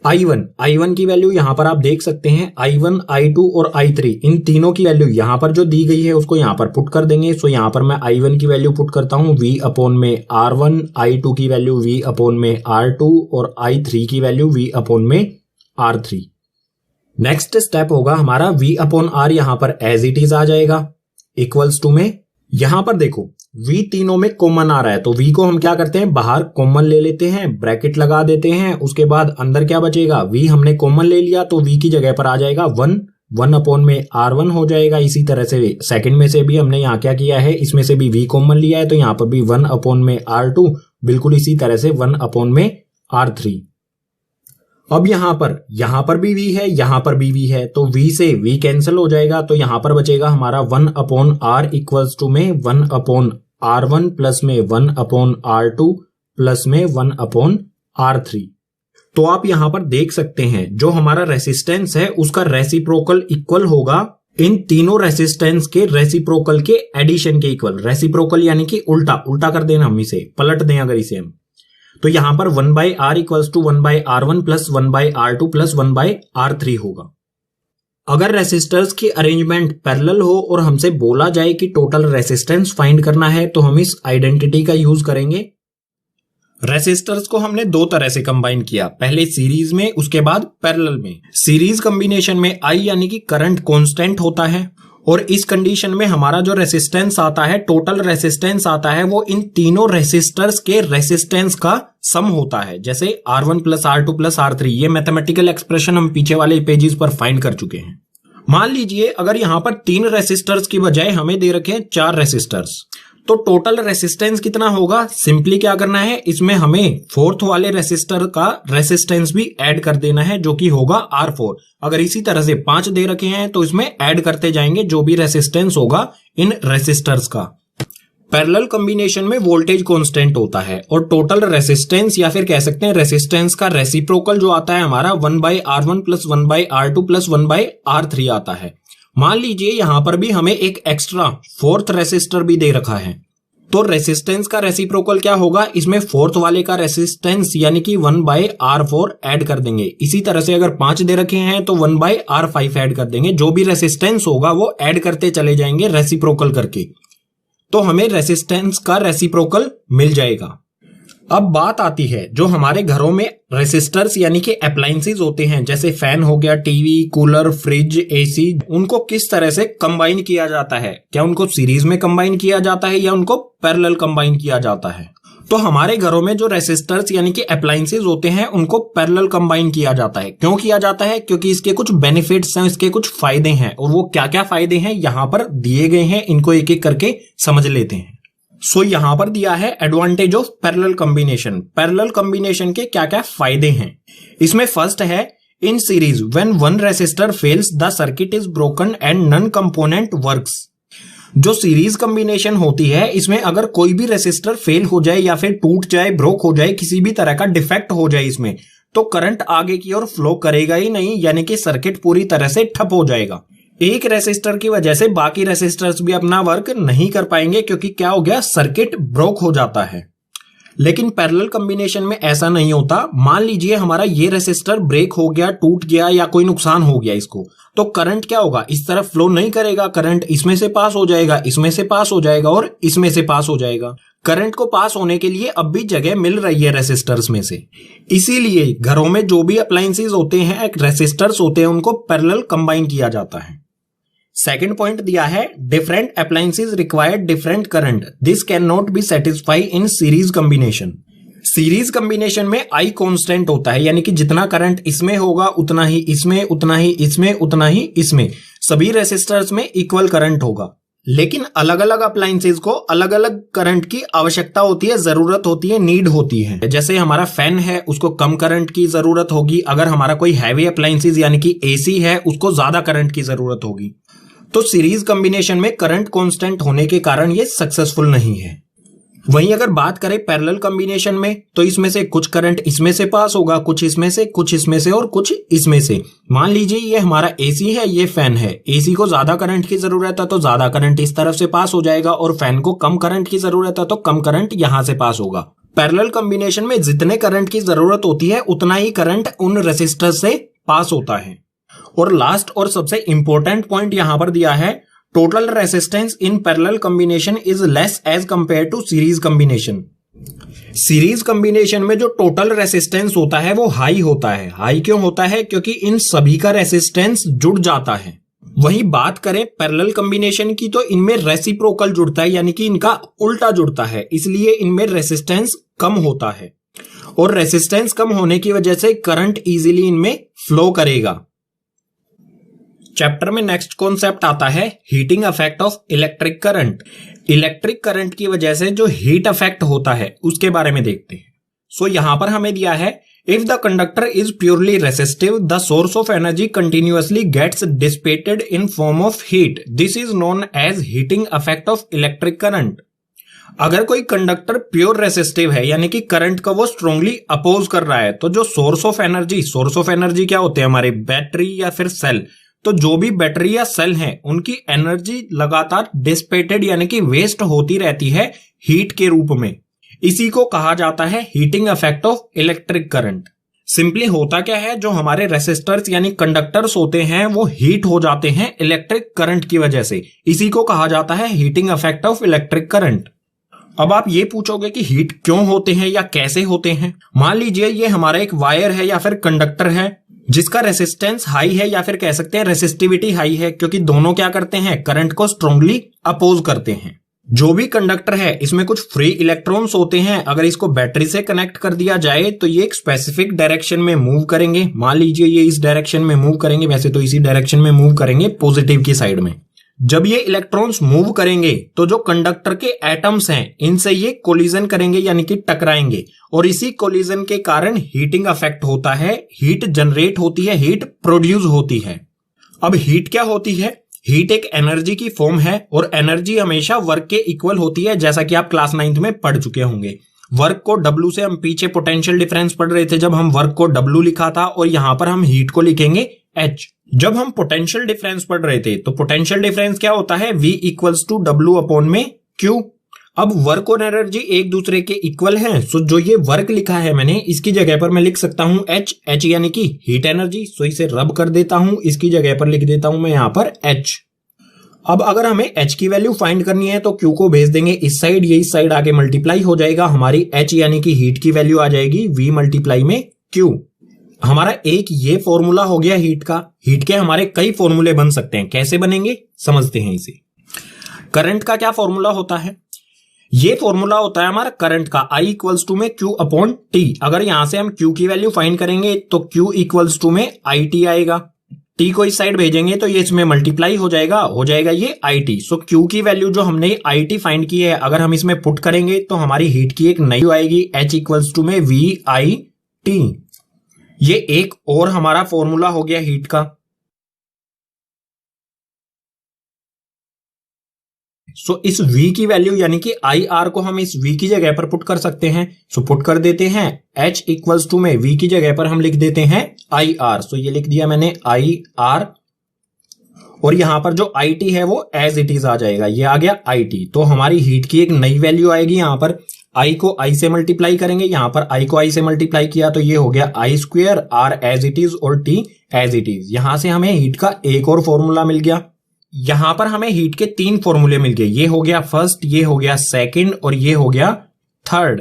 I1 की वैल्यू यहां पर आप देख सकते हैं I1, I2 और I3 इन तीनों की वैल्यू यहां पर जो दी गई है उसको यहां पर पुट कर देंगे। सो यहां पर मैं I1 की वैल्यू पुट करता हूं V अपॉन में R1, I2 की वैल्यू V अपॉन में R2 और I3 की वैल्यू V अपॉन में R3। नेक्स्ट स्टेप होगा हमारा V अपॉन R यहां पर एज इट इज आ जाएगा इक्वल्स टू में। यहां पर देखो V तीनों में कॉमन आ रहा है तो V को हम क्या करते हैं, बाहर कॉमन ले लेते हैं, ब्रैकेट लगा देते हैं। उसके बाद अंदर क्या बचेगा, V हमने कॉमन ले लिया तो V की जगह पर आ जाएगा 1 अपॉन में R1 हो जाएगा। इसी तरह से सेकंड में से भी हमने यहाँ क्या किया है, इसमें से भी V कॉमन लिया है तो यहाँ पर भी 1 अपॉन में R2, बिल्कुल इसी तरह से 1 अपॉन में R3। अब यहां पर भी V है, यहां पर भी V है, तो V से V कैंसिल हो जाएगा तो यहां पर बचेगा हमारा 1 अपॉन R इक्वल्स टू में 1 अपॉन R1 प्लस में 1 अपॉन R2 प्लस में 1 अपॉन R3। तो आप यहां पर देख सकते हैं जो हमारा रेसिस्टेंस है उसका रेसिप्रोकल इक्वल होगा इन तीनों रेसिस्टेंस के रेसिप्रोकल के एडिशन के इक्वल। रेसिप्रोकल यानी कि उल्टा उल्टा कर देना, हम इसे पलट दें अगर इसे हम, तो यहां पर 1/R equals to 1/R1 plus 1/R2 plus 1/R3 होगा। अगर रेसिस्टर्स की अरेंजमेंट पैरेलल हो और हमसे बोला जाए कि टोटल रेसिस्टेंस फाइंड करना है तो हम इस आइडेंटिटी का यूज करेंगे। रेसिस्टर्स को हमने दो तरह से कंबाइन किया, पहले सीरीज में उसके बाद पैरेलल में। सीरीज कॉम्बिनेशन में I यानी कि करंट कांस्टेंट होता है और इस कंडीशन में हमारा जो रेसिस्टेंस आता है, टोटल रेसिस्टेंस आता है, वो इन तीनों रेसिस्टर्स के रेसिस्टेंस का सम होता है। जैसे R1 plus R2 plus R3, ये मैथमेटिकल एक्सप्रेशन हम पीछे वाले पेजेस पर फाइंड कर चुके हैं। मान लीजिए अगर यहां पर 3 रेसिस्टर्स की बजाय हमें दे रखे हैं 4 रेसिस्टर्स, तो टोटल रेसिस्टेंस कितना होगा? सिंपली क्या करना है, इसमें हमें फोर्थ वाले रेसिस्टर का रेसिस्टेंस भी ऐड कर देना है जो कि होगा R4। अगर इसी तरह से 5 दे रखे हैं तो इसमें ऐड करते जाएंगे जो भी रेसिस्टेंस होगा इन रेसिस्टर्स का। पैरेलल कॉम्बिनेशन में वोल्टेज कांस्टेंट होता है और टोटल रेसिस्टेंस या फिर कह सकते हैं रेसिस्टेंस का रेसिप्रोकल जो आता है हमारा 1/R1 plus 1/R2 plus 1/R3 आता है। मान लीजिए यहां पर भी हमें एक एक्स्ट्रा फोर्थ रेसिस्टर भी दे रखा है, तो रेसिस्टेंस का रेसिप्रोकल क्या होगा? इसमें फोर्थ वाले का रेसिस्टेंस यानी कि 1/R4 ऐड कर देंगे। इसी तरह से अगर 5 दे रखे हैं तो 1/R5 ऐड कर देंगे। जो भी रेसिस्टेंस होगा वो ऐड करते चले जाएंगे रेसिप्रोकल करके, तो हमें रेसिस्टेंस का रेसिप्रोकल मिल जाएगा। अब बात आती है जो हमारे घरों में रेसिस्टर्स यानी कि अप्लायंसेस होते हैं, जैसे फैन हो गया, टीवी, कूलर, फ्रिज, एसी, उनको किस तरह से कंबाइन किया जाता है? क्या उनको सीरीज में कंबाइन किया जाता है या उनको पैरेलल कंबाइन किया जाता है? तो हमारे घरों में जो रेसिस्टर्स यानी कि अप्लायंसेस होते हैं उनको पैरेलल कंबाइन किया जाता है। क्यों किया जाता है? क्योंकि इसके कुछ बेनिफिट्स हैं, इसके कुछ फायदे हैं, और वो क्या क्या फायदे हैं यहां पर दिए गए हैं, इनको एक एक करके समझ लेते हैं। सो यहां पर दिया है advantage of parallel combination. Parallel combination के क्या क्या फायदे हैं? इसमें फर्स्ट है, in series when one resistor fails the circuit is broken and none component works. जो सीरीज कॉम्बिनेशन होती है इसमें अगर कोई भी रेसिस्टर फेल हो जाए या फिर टूट जाए, ब्रोक हो जाए, किसी भी तरह का डिफेक्ट हो जाए इसमें, तो करंट आगे की ओर फ्लो करेगा ही नहीं, यानी कि सर्किट पूरी तरह से ठप हो जाएगा। एक रेसिस्टर की वजह से बाकी रेसिस्टर्स भी अपना वर्क नहीं कर पाएंगे क्योंकि क्या हो गया, सर्किट ब्रोक हो जाता है। लेकिन पैरेलल कॉम्बिनेशन में ऐसा नहीं होता। मान लीजिए हमारा ये रेसिस्टर ब्रेक हो गया, टूट गया या कोई नुकसान हो गया इसको, तो करंट क्या होगा, इस तरफ फ्लो नहीं करेगा, करंट इसमें से पास हो जाएगा, इसमें से पास हो जाएगा और इसमें से पास हो जाएगा। करंट को पास होने के लिए अब भी जगह मिल रही है रेसिस्टर्स में से। इसीलिए घरों में जो भी अप्लायंसेस होते हैं, रेसिस्टर्स होते हैं, उनको पैरेलल कंबाइन किया जाता है। सेकेंड पॉइंट दिया है, different appliances require different current, this can not be satisfy in series combination. Series combination में I कांस्टेंट होता है, यानी कि जितना करंट इसमें होगा उतना ही इसमें, उतना ही इसमें, उतना ही इसमें, सभी रेसिस्टर्स में इक्वल करंट होगा। लेकिन अलग अलग अप्लायंसेस को अलग अलग करंट की आवश्यकता होती है, जरूरत होती है, नीड होती है। जैसे हमारा फैन है उसको कम करंट की जरूरत होगी, अगर हमारा कोई हैवी अप्लायंसेस यानी कि एसी है उसको ज्यादा करंट की जरूरत होगी। तो सीरीज कॉम्बिनेशन में करंट कांस्टेंट होने के कारण ये सक्सेसफुल नहीं है। वहीं अगर बात करें पैरेलल कॉम्बिनेशन में, तो इसमें से कुछ करंट इसमें से पास होगा, कुछ इसमें से, कुछ इसमें से और कुछ इसमें से। मान लीजिए ये हमारा एसी है, ये फैन है, एसी को ज्यादा करंट की जरूरत है तो ज्यादा करंट इस तरफ से पास हो जाएगा, और फैन को कम करंट की जरूरत है तो कम करंट यहां से पास होगा। पैरेलल कॉम्बिनेशन में जितने करंट की जरूरत होती है उतना ही करंट उन रेसिस्टर से पास होता है। और लास्ट और सबसे इंपॉर्टेंट पॉइंट यहां पर दिया है, total resistance in parallel combination is less as compare to series combination. Series combination में जो टोटल रेसिस्टेंस होता है वो हाई होता है। हाई क्यों होता है? क्योंकि इन सभी का रेसिस्टेंस जुड़ जाता है। वहीं बात करें पैरेलल कॉम्बिनेशन की, तो इनमें रेसिप्रोकल जुड़ता है, यानी कि इनका उल्टा जुड़ता है, इसलिए इनमें रेसिस्टेंस कम होता है, और रेसिस्टेंस कम होने की वजह से करंट इजीली इनमें फ्लो करेगा। चैप्टर में नेक्स्ट कॉन्सेप्ट आता है heating effect of electric current. Electric current की वजह से जो हीट इफेक्ट होता है उसके बारे में देखते हैं। सो यहां पर हमें दिया है, if the conductor is purely resistive the source of energy continuously gets dissipated in form of heat, this is known as heating effect of electric current. अगर कोई कंडक्टर प्योर रेसिस्टिव है यानी कि करंट का वो स्ट्रांगली अपोज कर रहा है, तो जो सोर्स ऑफ एनर्जी क्या होते हैं हमारे बैटरी या फिर सेल, तो जो भी बैटरी या सेल हैं उनकी एनर्जी लगातार डिसिपेटेड यानी कि वेस्ट होती रहती है हीट के रूप में। इसी को कहा जाता है heating effect of electric current. Simply होता क्या है, जो हमारे रेसिस्टर्स यानी कंडक्टर्स होते हैं वो हीट हो जाते हैं इलेक्ट्रिक करंट की वजह से। इसी को कहा जाता है heating effect of electric current. अब आप ये पूछोगे कि हीट क्यों होते हैं या कैसे होते हैं। मान लीजिए ये हमारा एक वायर है या फिर कंडक्टर है जिसका रेसिस्टेंस हाई है या फिर कह सकते हैं रेसिस्टिविटी हाई है, क्योंकि दोनों क्या करते हैं, करंट को स्ट्रांगली अपोज करते हैं। जो भी कंडक्टर है इसमें कुछ फ्री इलेक्ट्रॉन्स होते हैं, अगर इसको बैटरी से कनेक्ट कर दिया जाए तो ये एक स्पेसिफिक डायरेक्शन में मूव करेंगे। मान लीजिए ये इस डायरेक्शन में मूव करेंगे, वैसे तो इसी डायरेक्शन में मूव करेंगे पॉजिटिव की साइड में। जब ये इलेक्ट्रॉन्स मूव करेंगे तो जो कंडक्टर के एटम्स हैं इनसे ये कोलिजन करेंगे यानी कि टकराएंगे, और इसी कोलिजन के कारण हीटिंग इफेक्ट होता है, हीट जनरेट होती है, हीट प्रोड्यूस होती है। अब हीट क्या होती है? हीट एक एनर्जी की फॉर्म है और एनर्जी हमेशा वर्क के इक्वल होती है, जैसा कि आप क्लास 9th में पढ़ चुके होंगे। वर्क को W से हम पीछे पोटेंशियल डिफरेंस पढ़ रहे थे जब हम वर्क को W लिखा था, और यहां पर हम हीट को लिखेंगे H। जब हम पोटेंशियल डिफरेंस पढ़ रहे थे तो पोटेंशियल डिफरेंस क्या होता है, V equals to W upon में Q। अब वर्क और एनर्जी एक दूसरे के इक्वल हैं, सो जो ये वर्क लिखा है मैंने इसकी जगह पर मैं लिख सकता हूं H यानी कि हीट एनर्जी, सो इसे रब कर देता हूं, इसकी जगह पर लिख देता हूं मैं यहां पर H। अब अगर हमें H की वैल्यू फाइंड करनी है तो Q को भेज देंगे इस साइड, ये इस साइड आगे मल्टीप्लाई हो जाएगा, हमारी H यानी कि हीट की वैल्यू आ जाएगी V मल्टीप्लाई में Q। हमारा एक ये फॉर्मूला हो गया हीट का। हीट के हमारे कई फॉर्मूले बन सकते हैं, कैसे बनेंगे समझते हैं इसे। करंट का क्या फॉर्मूला होता है? ये फॉर्मूला होता है हमारा करंट का I इक्वल्स टू में Q अपॉन T। अगर यहां से हम Q की वैल्यू फाइंड करेंगे तो Q इक्वल्स टू में IT आएगा, T को इस साइड भेजेंगे तो ये इसमें मल्टीप्लाई हो जाएगा ये IT। सो Q की वैल्यू जो हमने IT फाइंड की है अगर हम इसमें पुट करेंगे तो हमारी हीट की एक नई आएगी H इक्वल्स टू में VIT। ये एक और हमारा फॉर्मूला हो गया हीट का। सो इस V की वैल्यू यानी कि IR को हम इस V की जगह पर पुट कर सकते हैं। सो पुट कर देते हैं H इक्वल्स टू में V की जगह पर हम लिख देते हैं IR। सो ये लिख दिया मैंने IR, और यहां पर जो IT है वो एज इट इज आ जाएगा, ये आ गया IT। तो हमारी हीट की एक नई वैल्यू आएगी, यहां पर I को I से मल्टीप्लाई करेंगे, यहां पर I को I से मल्टीप्लाई किया तो ये हो गया I square, R as it is और T एज इट इज। यहां से हमें हीट का एक और फॉर्मूला मिल गया। यहां पर हमें हीट के 3 फॉर्मूले मिल गए, ये हो गया फर्स्ट, ये हो गया सेकंड और ये हो गया थर्ड।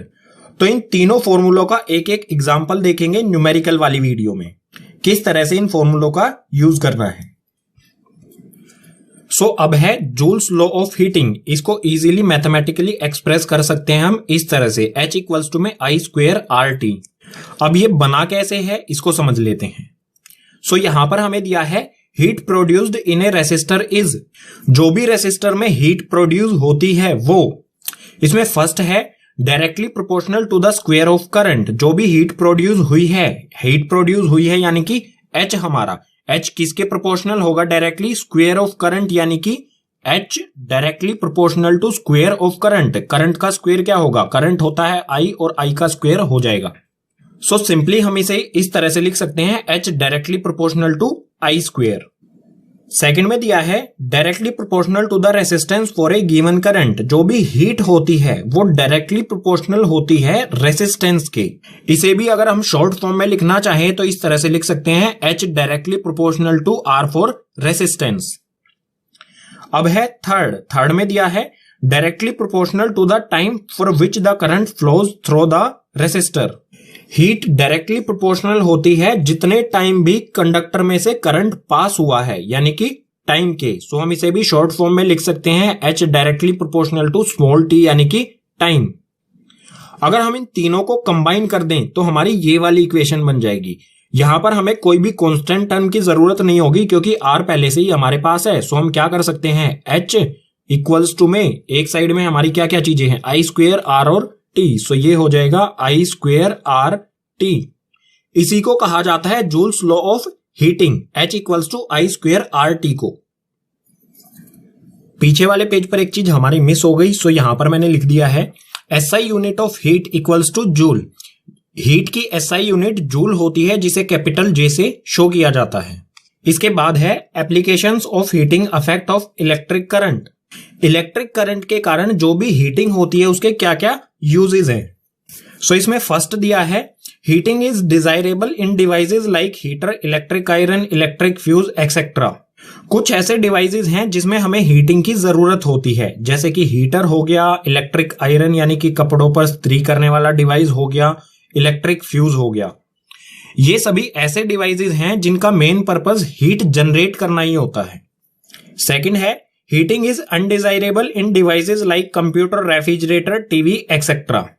तो इन तीनों फॉर्मूलों का एक एक एग्जांपल देखेंगे न्यूमेरिकल वाली वीडियो में, किस तरह से इन फॉर्मूलों का यूज करना है। सो अब है जूल्स लॉ ऑफ हीटिंग। इसको इजीली मैथमेटिकली एक्सप्रेस कर सकते हैं हम इस तरह से, H इक्वल्स टू में I स्क्वायर RT। अब ये बना कैसे है इसको समझ लेते हैं। सो यहां पर हमें दिया है heat produced in A resistor is, जो भी रेसिस्टर में हीट प्रोड्यूस होती है वो, इसमें फर्स्ट है directly proportional to the square of current. जो भी हीट प्रोड्यूस हुई है यानी कि H हमारा, H किसके प्रोपोर्शनल होगा? डायरेक्टली स्क्वायर ऑफ करंट, यानी कि H directly proportional to square of current. Current का स्क्वायर क्या होगा? करंट होता है I और I का स्क्वायर हो जाएगा। सो सिंपली हम इसे इस तरह से लिख सकते हैं H directly proportional to I square. Second में दिया है directly proportional to the resistance for a given current. जो भी हीट होती है वो डायरेक्टली प्रोपोर्शनल होती है रेसिस्टेंस के। इसे भी अगर हम शॉर्ट फॉर्म में लिखना चाहें तो इस तरह से लिख सकते हैं H directly proportional to R for resistance. अब है थर्ड में दिया है directly proportional to the time for which the current flows through the resistor. Heat directly proportional होती है जितने टाइम भी कंडक्टर में से करंट पास हुआ है, यानी कि टाइम के। सो हम इसे भी शॉर्ट फॉर्म में लिख सकते हैं H directly proportional to small t यानी कि टाइम। अगर हम इन तीनों को कंबाइन कर दें तो हमारी ये वाली इक्वेशन बन जाएगी। यहां पर हमें कोई भी कांस्टेंट टर्म की जरूरत नहीं होगी क्योंकि R पहले से ही हमारे पास है। सो हम क्या कर सकते हैं, H इक्वल्स टू में एक साइड में हमारी क्या क्या चीजें हैं, I स्क्वायर R और T। सो ये हो जाएगा I स्क्वायर R T। इसी को कहा जाता है Joule's law of heating, H equals to I square R T को। पीछे वाले पेज पर एक चीज हमारी मिस हो गई, सो यहां पर मैंने लिख दिया है SI unit of heat equals two joule. Heat की SI यूनिट जूल होती है जिसे कैपिटल J से शो किया जाता है। इसके बाद है applications of heating effect of electric current. Electric current के कारण जो भी हीटिंग होती है उसके क्या क्या यूजेस हैं। सो इसमें फर्स्ट दिया है heating is desirable in devices like heater, electric iron, electric fuse etcetera. कुछ ऐसे डिवाइसेस हैं जिसमें हमें हीटिंग की जरूरत होती है, जैसे कि हीटर हो गया, इलेक्ट्रिक आयरन यानी कि कपड़ों पर इस्त्री करने वाला डिवाइस हो गया, इलेक्ट्रिक फ्यूज हो गया। ये सभी ऐसे डिवाइसेस हैं जिनका मेन पर्पस हीट जनरेट करना ही होता है। सेकंड है heating is undesirable in devices like computer, refrigerator, TV etcetera.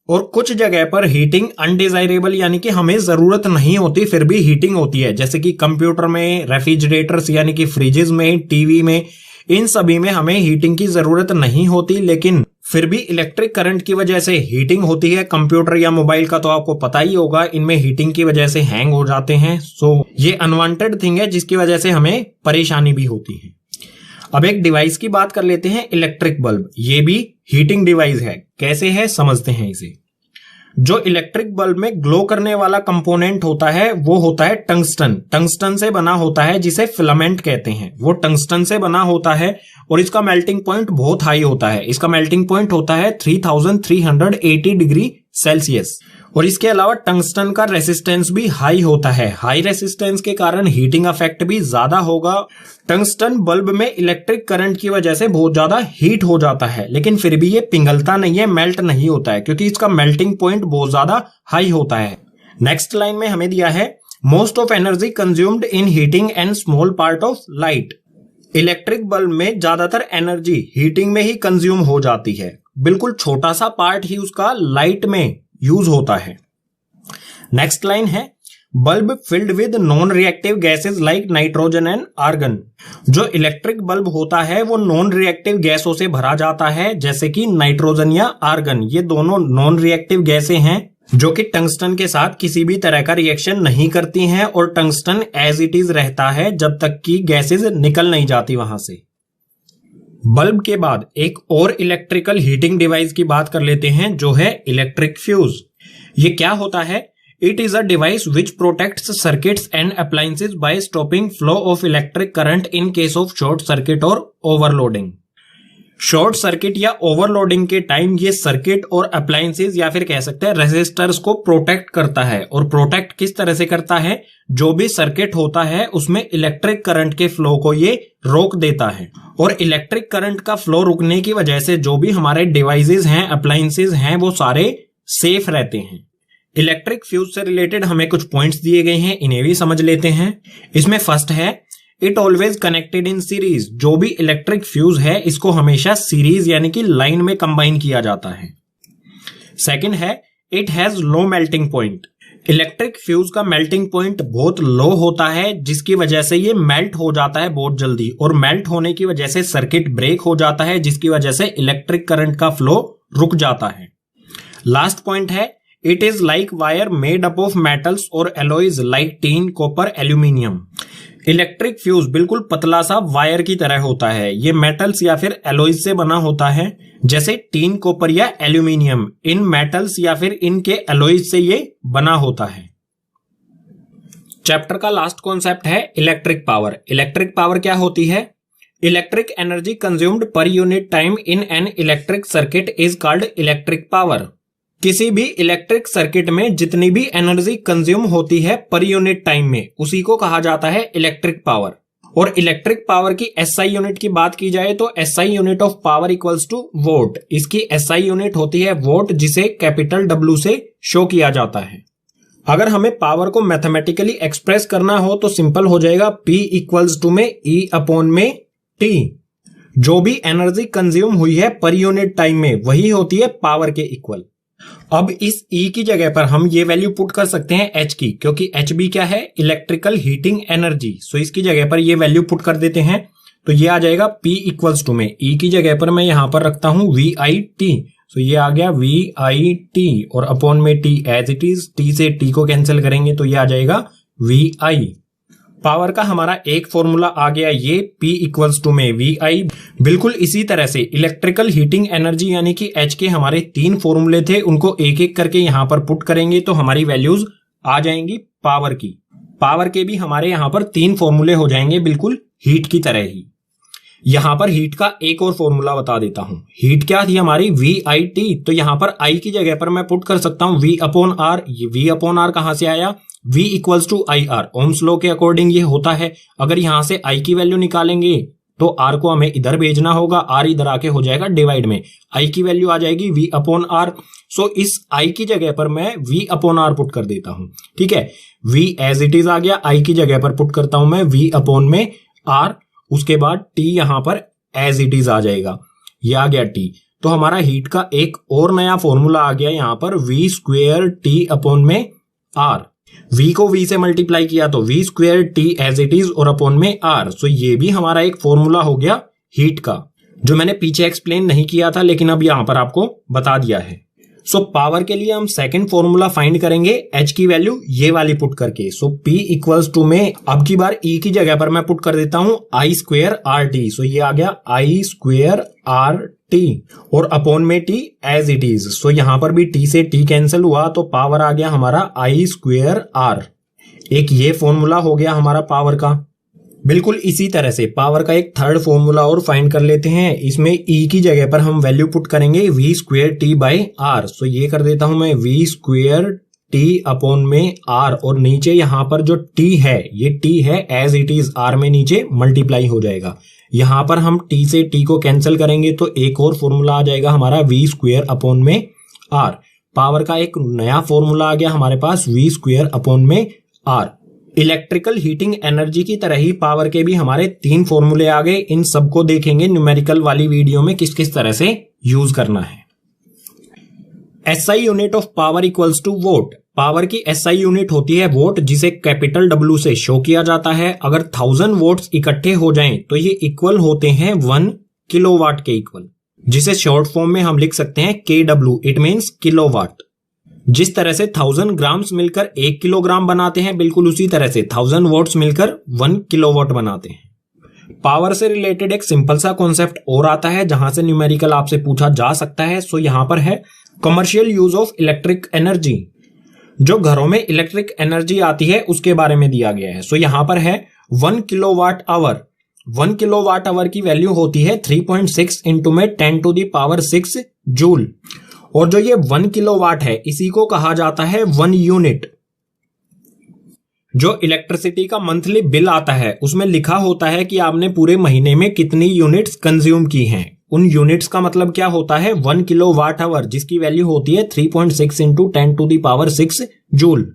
और कुछ जगह पर हीटिंग अनडिजायरेबल यानी कि हमें जरूरत नहीं होती फिर भी हीटिंग होती है, जैसे कि कंप्यूटर में, रेफ्रिजरेटर्स यानी कि फ्रिजेस में, टीवी में, इन सभी में हमें हीटिंग की जरूरत नहीं होती, लेकिन फिर भी इलेक्ट्रिक करंट की वजह से हीटिंग होती है। कंप्यूटर या मोबाइल का तो आपको पता ही होगा, इनमें हीटिंग की वजह से हैंग हो जाते हैं। सो ये अनवांटेड थिंग है जिसकी वजह से हमें परेशानी भी होती है। अब एक डिवाइस की बात कर लेते हैं, इलेक्ट्रिक बल्ब। ये भी हीटिंग डिवाइस है। कैसे है समझते हैं इसे। जो इलेक्ट्रिक बल्ब में ग्लो करने वाला कंपोनेंट होता है वो होता है टंगस्टन। टंगस्टन से बना होता है जिसे फिलामेंट कहते हैं। वो टंगस्टन से बना होता है और इसका मेल्टिंग पॉइंट बहुत हाई होता है। इसका मेल्टिंग पॉइंट होता है 3380 डिग्री सेल्सियस। और इसके अलावा टंगस्टन का रेसिस्टेंस भी हाई होता है। हाई रेसिस्टेंस के कारण हीटिंग इफेक्ट भी ज्यादा होगा। टंगस्टन बल्ब में इलेक्ट्रिक करंट की वजह से बहुत ज्यादा हीट हो जाता है, लेकिन फिर भी ये पिघलता नहीं है, मेल्ट नहीं होता है, क्योंकि इसका मेल्टिंग पॉइंट बहुत ज्यादा हाई होता है। नेक्स्ट लाइन में हमें दिया है most of energy consumed in heating and small part of light. Electric bulb में ज्यादातर एनर्जी हीटिंग में ही कंज्यूम हो जाती है, बिल्कुल छोटा सा पार्ट ही उसका लाइट में यूज होता है। नेक्स्ट लाइन है bulb filled with non reactive gases like nitrogen and argon. जो इलेक्ट्रिक बल्ब होता है वो नॉन रिएक्टिव गैसों से भरा जाता है, जैसे कि नाइट्रोजन या आर्गन। ये दोनों नॉन रिएक्टिव गैसें हैं जो कि टंगस्टन के साथ किसी भी तरह का रिएक्शन नहीं करती हैं, और टंगस्टन एज इट इज रहता है जब तक कि गैसेस निकल नहीं जाती वहां से। बल्ब के बाद एक और इलेक्ट्रिकल हीटिंग डिवाइस की बात कर लेते हैं, जो है इलेक्ट्रिक फ्यूज। ये क्या होता है? It is a device which protects circuits and appliances by stopping flow of electric current in case of short circuit और ओवरलोडिंग। शॉर्ट सर्किट या ओवरलोडिंग के टाइम ये सर्किट और अप्लायंसेस या फिर कह सकते हैं रेसिस्टर्स को प्रोटेक्ट करता है। और प्रोटेक्ट किस तरह से करता है? जो भी सर्किट होता है उसमें इलेक्ट्रिक करंट के फ्लो को ये रोक देता है, और इलेक्ट्रिक करंट का फ्लो रुकने की वजह से जो भी हमारे डिवाइसेस हैं, अप्लायंसेस हैं, वो सारे सेफ रहते हैं। इलेक्ट्रिक फ्यूज से रिलेटेड हमें कुछ पॉइंट्स दिए गए हैं, इन्हें भी समझ लेते हैं। इसमें फर्स्ट है it always connected in series. जो भी इलेक्ट्रिक फ्यूज है इसको हमेशा सीरीज यानी कि लाइन में कंबाइन किया जाता है। सेकंड है it has low melting point. Electric fuse का मेल्टिंग पॉइंट बहुत लो होता है, जिसकी वजह से ये मेल्ट हो जाता है बहुत जल्दी, और मेल्ट होने की वजह से सर्किट ब्रेक हो जाता है, जिसकी वजह से इलेक्ट्रिक करंट का फ्लो रुक जाता है। लास्ट पॉइंट है it is like wire made up of metals और alloys like tin, copper, aluminium. Electric fuse बिल्कुल पतला सा वायर की तरह होता है। ये मेटल्स या फिर एलॉयज से बना होता है, जैसे टीन, कॉपर या एल्यूमिनियम। इन मेटल्स या फिर इनके एलॉयज से ये बना होता है। चैप्टर का लास्ट कॉन्सेप्ट है इलेक्ट्रिक पावर। इलेक्ट्रिक पावर क्या होती है? Electric energy consumed per unit time in an electric circuit is called electric power. किसी भी इलेक्ट्रिक सर्किट में जितनी भी एनर्जी कंज्यूम होती है पर यूनिट टाइम में, उसी को कहा जाता है इलेक्ट्रिक पावर। और इलेक्ट्रिक पावर की SI यूनिट की बात की जाए तो SI unit of power equals to watt. इसकी SI यूनिट होती है वोट, जिसे कैपिटल W से शो किया जाता है। अगर हमें पावर को मैथमेटिकली एक्सप्रेस करना हो तो सिंपल हो जाएगा, P इक्वल्स टू में E अपॉन में T। जो भी एनर्जी कंज्यूम हुई है पर यूनिट टाइम में वही होती है पावर के इक्वल। अब इस E की जगह पर हम ये वैल्यू पुट कर सकते हैं H की, क्योंकि HB क्या है? Electrical heating energy. सो इसकी जगह पर ये वैल्यू पुट कर देते हैं तो ये आ जाएगा P इक्वल्स टू में E की जगह पर मैं यहां पर रखता हूं VIT। सो ये आ गया VIT और अपॉन में T as it is. T से T को कैंसिल करेंगे तो ये आ जाएगा VI। पावर का हमारा एक फॉर्मूला आ गया ये P इक्वल्स टू में VI। बिल्कुल इसी तरह से इलेक्ट्रिकल हीटिंग एनर्जी यानी कि H के हमारे 3 फॉर्मूले थे, उनको एक एक करके यहां पर पुट करेंगे तो हमारी वैल्यूज आ जाएंगी पावर की। पावर के भी हमारे यहां पर 3 फॉर्मूले हो जाएंगे बिल्कुल हीट की तरह ही। यहां पर हीट का एक और फॉर्मूला बता देता हूं। हीट क्या थी हमारी VIT, तो यहां पर I की जगह पर मैं पुट कर सकता हूं V/R। ये V/R कहां से आया? V equals to IR। Ohm's law के अकॉर्डिंग ये होता है। अगर यहां से I की वैल्यू निकालेंगे तो R को हमें इधर भेजना होगा, R इधर आके हो जाएगा डिवाइड में, I की वैल्यू आ जाएगी V/R। सो इस I की जगह पर मैं V/R पुट कर देता हूं। ठीक है, V एज इट इज आ गया, I की जगह पर पुट करता हूं मैं V/R। उसके बाद T यहां पर एज इट इज आ जाएगा, ये आ गया T। तो हमारा हीट का एक और नया फॉर्मूला आ गया यहां पर V²T/R। V को V से मल्टीप्लाई किया तो V²T एज इट इज और अपॉन में R। सो ये भी हमारा एक फॉर्मूला हो गया हीट का, जो मैंने पीछे एक्सप्लेन नहीं किया था लेकिन अब यहां पर आपको बता दिया है। सो पावर के लिए हम सेकंड फॉर्मूला फाइंड करेंगे H की वैल्यू ये वाली पुट करके। सो P इक्वल्स टू में अब की बार E की जगह पर मैं पुट कर देता हूं I²RT। सो ये आ गया I²RT और अपॉन में T एज इट इज। सो यहां पर भी T से T कैंसिल हुआ तो पावर आ गया हमारा I²R। एक ये फॉर्मूला हो गया हमारा पावर का। बिल्कुल इसी तरह से पावर का एक थर्ड फॉर्मूला और फाइंड कर लेते हैं। इसमें E की जगह पर हम वैल्यू पुट करेंगे V²T/R। सो ये कर देता हूं मैं V²T अपॉन में R और नीचे यहां पर जो T है ये T है एज इट इज, R में नीचे मल्टीप्लाई हो जाएगा। यहां पर हम T से T को कैंसिल करेंगे तो एक और फॉर्मूला आ जाएगा हमारा V² अपॉन में R। पावर का एक नया फॉर्मूला आ गया हमारे पास V² अपॉन में R। इलेक्ट्रिकल हीटिंग एनर्जी की तरह ही पावर के भी हमारे 3 फॉर्मूले आ गए। इन सबको देखेंगे न्यूमेरिकल वाली वीडियो में किस किस तरह से यूज करना है। SI unit of power equals to watt. Power की SI यूनिट होती है वोट, जिसे कैपिटल W से शो किया जाता है। अगर 1000 वोट्स इकट्ठे हो जाएं तो ये इक्वल होते हैं 1 किलोवाट के इक्वल, जिसे शॉर्ट फॉर्म में हम लिख सकते हैं KW। It means kilowatt. जिस तरह से 1000 ग्राम्स मिलकर 1 किलोग्राम बनाते हैं, बिल्कुल उसी तरह से 1000 वोट्स मिलकर 1 किलोवाट बनाते हैं। पावर से रिलेटेड एक सिंपल सा कॉन्सेप्ट और आता है जहां से न्यूमेरिकल आपसे पूछा जा सकता है। सो यहां पर है commercial use of electric energy. जो घरों में इलेक्ट्रिक एनर्जी आती है उसके बारे में दिया गया है। सो यहां पर है 1 किलोवाट आवर। 1 किलोवाट आवर की वैल्यू होती है 3.6 इंटू में 10⁻6 जूल। और जो ये 1 किलोवाट है इसी को कहा जाता है 1 यूनिट। जो इलेक्ट्रिसिटी का मंथली बिल आता है उसमें लिखा होता है कि आपने पूरे महीने में कितनी यूनिट्स कंज्यूम की हैं। उन यूनिट्स का मतलब क्या होता है? 1 किलोवाट आवर, जिसकी वैल्यू होती है 3.6 इंटू 10⁻6 जूल।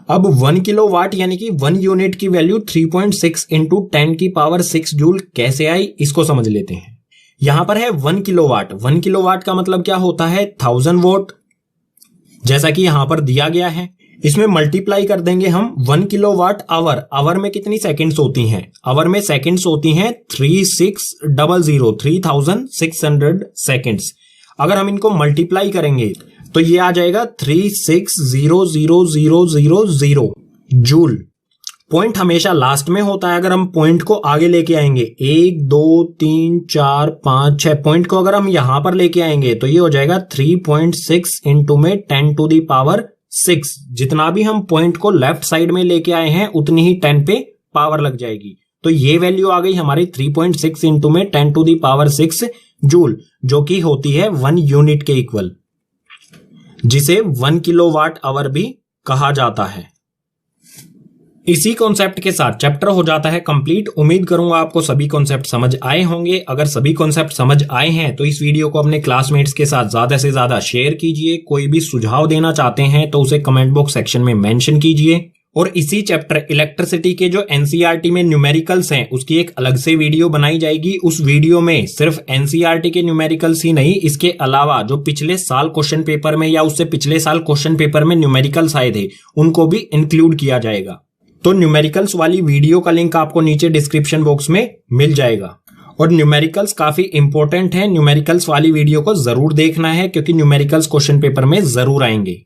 अब 1 किलोवाट यानी कि 1 यूनिट की वैल्यू 3.6 इंटू 10⁻6 जूल कैसे आई, इसको समझ लेते हैं। यहां पर है 1 किलोवाट। 1 किलोवाट का मतलब क्या होता है? 1000 वोट, जैसा कि यहां पर दिया गया है। इसमें मल्टीप्लाई कर देंगे हम 1 किलोवाट आवर। आवर में कितनी सेकंड्स होती हैं? आवर में सेकंड्स होती हैं 3600 सेकंड्स। अगर हम इनको मल्टीप्लाई करेंगे तो ये आ जाएगा 360000 जूल। पॉइंट हमेशा लास्ट में होता है। अगर हम पॉइंट को आगे लेके आएंगे 1 2 3 4 5 6 पॉइंट को अगर हम यहां पर लेके आएंगे तो ये हो जाएगा 3.6 इंटू में 10⁻6। जितना भी हम पॉइंट को लेफ्ट साइड में लेके आए हैं उतनी ही 10 पे पावर लग जाएगी। तो ये वैल्यू आ गई हमारी 3.6 इंटू में 10⁻6 जूल, जो कि होती है 1 यूनिट के इक्वल, जिसे 1 किलोवाट आवर भी कहा जाता है। इसी कॉन्सेप्ट के साथ चैप्टर हो जाता है कंप्लीट। उम्मीद करूंगा आपको सभी कॉन्सेप्ट समझ आए होंगे। अगर सभी कॉन्सेप्ट समझ आए हैं तो इस वीडियो को अपने क्लासमेट्स के साथ ज्यादा से ज्यादा शेयर कीजिए। कोई भी सुझाव देना चाहते हैं तो उसे कमेंट बॉक्स सेक्शन में मेंशन कीजिए। और इसी चैप्टर इलेक्ट्रिसिटी के जो एनसीईआरटी में न्यूमेरिकल्स हैं उसकी एक अलग से वीडियो बनाई जाएगी। उस वीडियो में सिर्फ एनसीईआरटी के न्यूमेरिकल्स ही नहीं, इसके अलावा जो पिछले साल क्वेश्चन पेपर में या उससे पिछले साल क्वेश्चन पेपर में न्यूमेरिकल्स आए थे उनको भी इंक्लूड किया जाएगा। तो न्यूमेरिकल्स वाली वीडियो का लिंक आपको नीचे डिस्क्रिप्शन बॉक्स में मिल जाएगा। और न्यूमेरिकल्स काफी इंपॉर्टेंट है, न्यूमेरिकल्स वाली वीडियो को जरूर देखना है क्योंकि न्यूमेरिकल्स क्वेश्चन पेपर में जरूर आएंगे।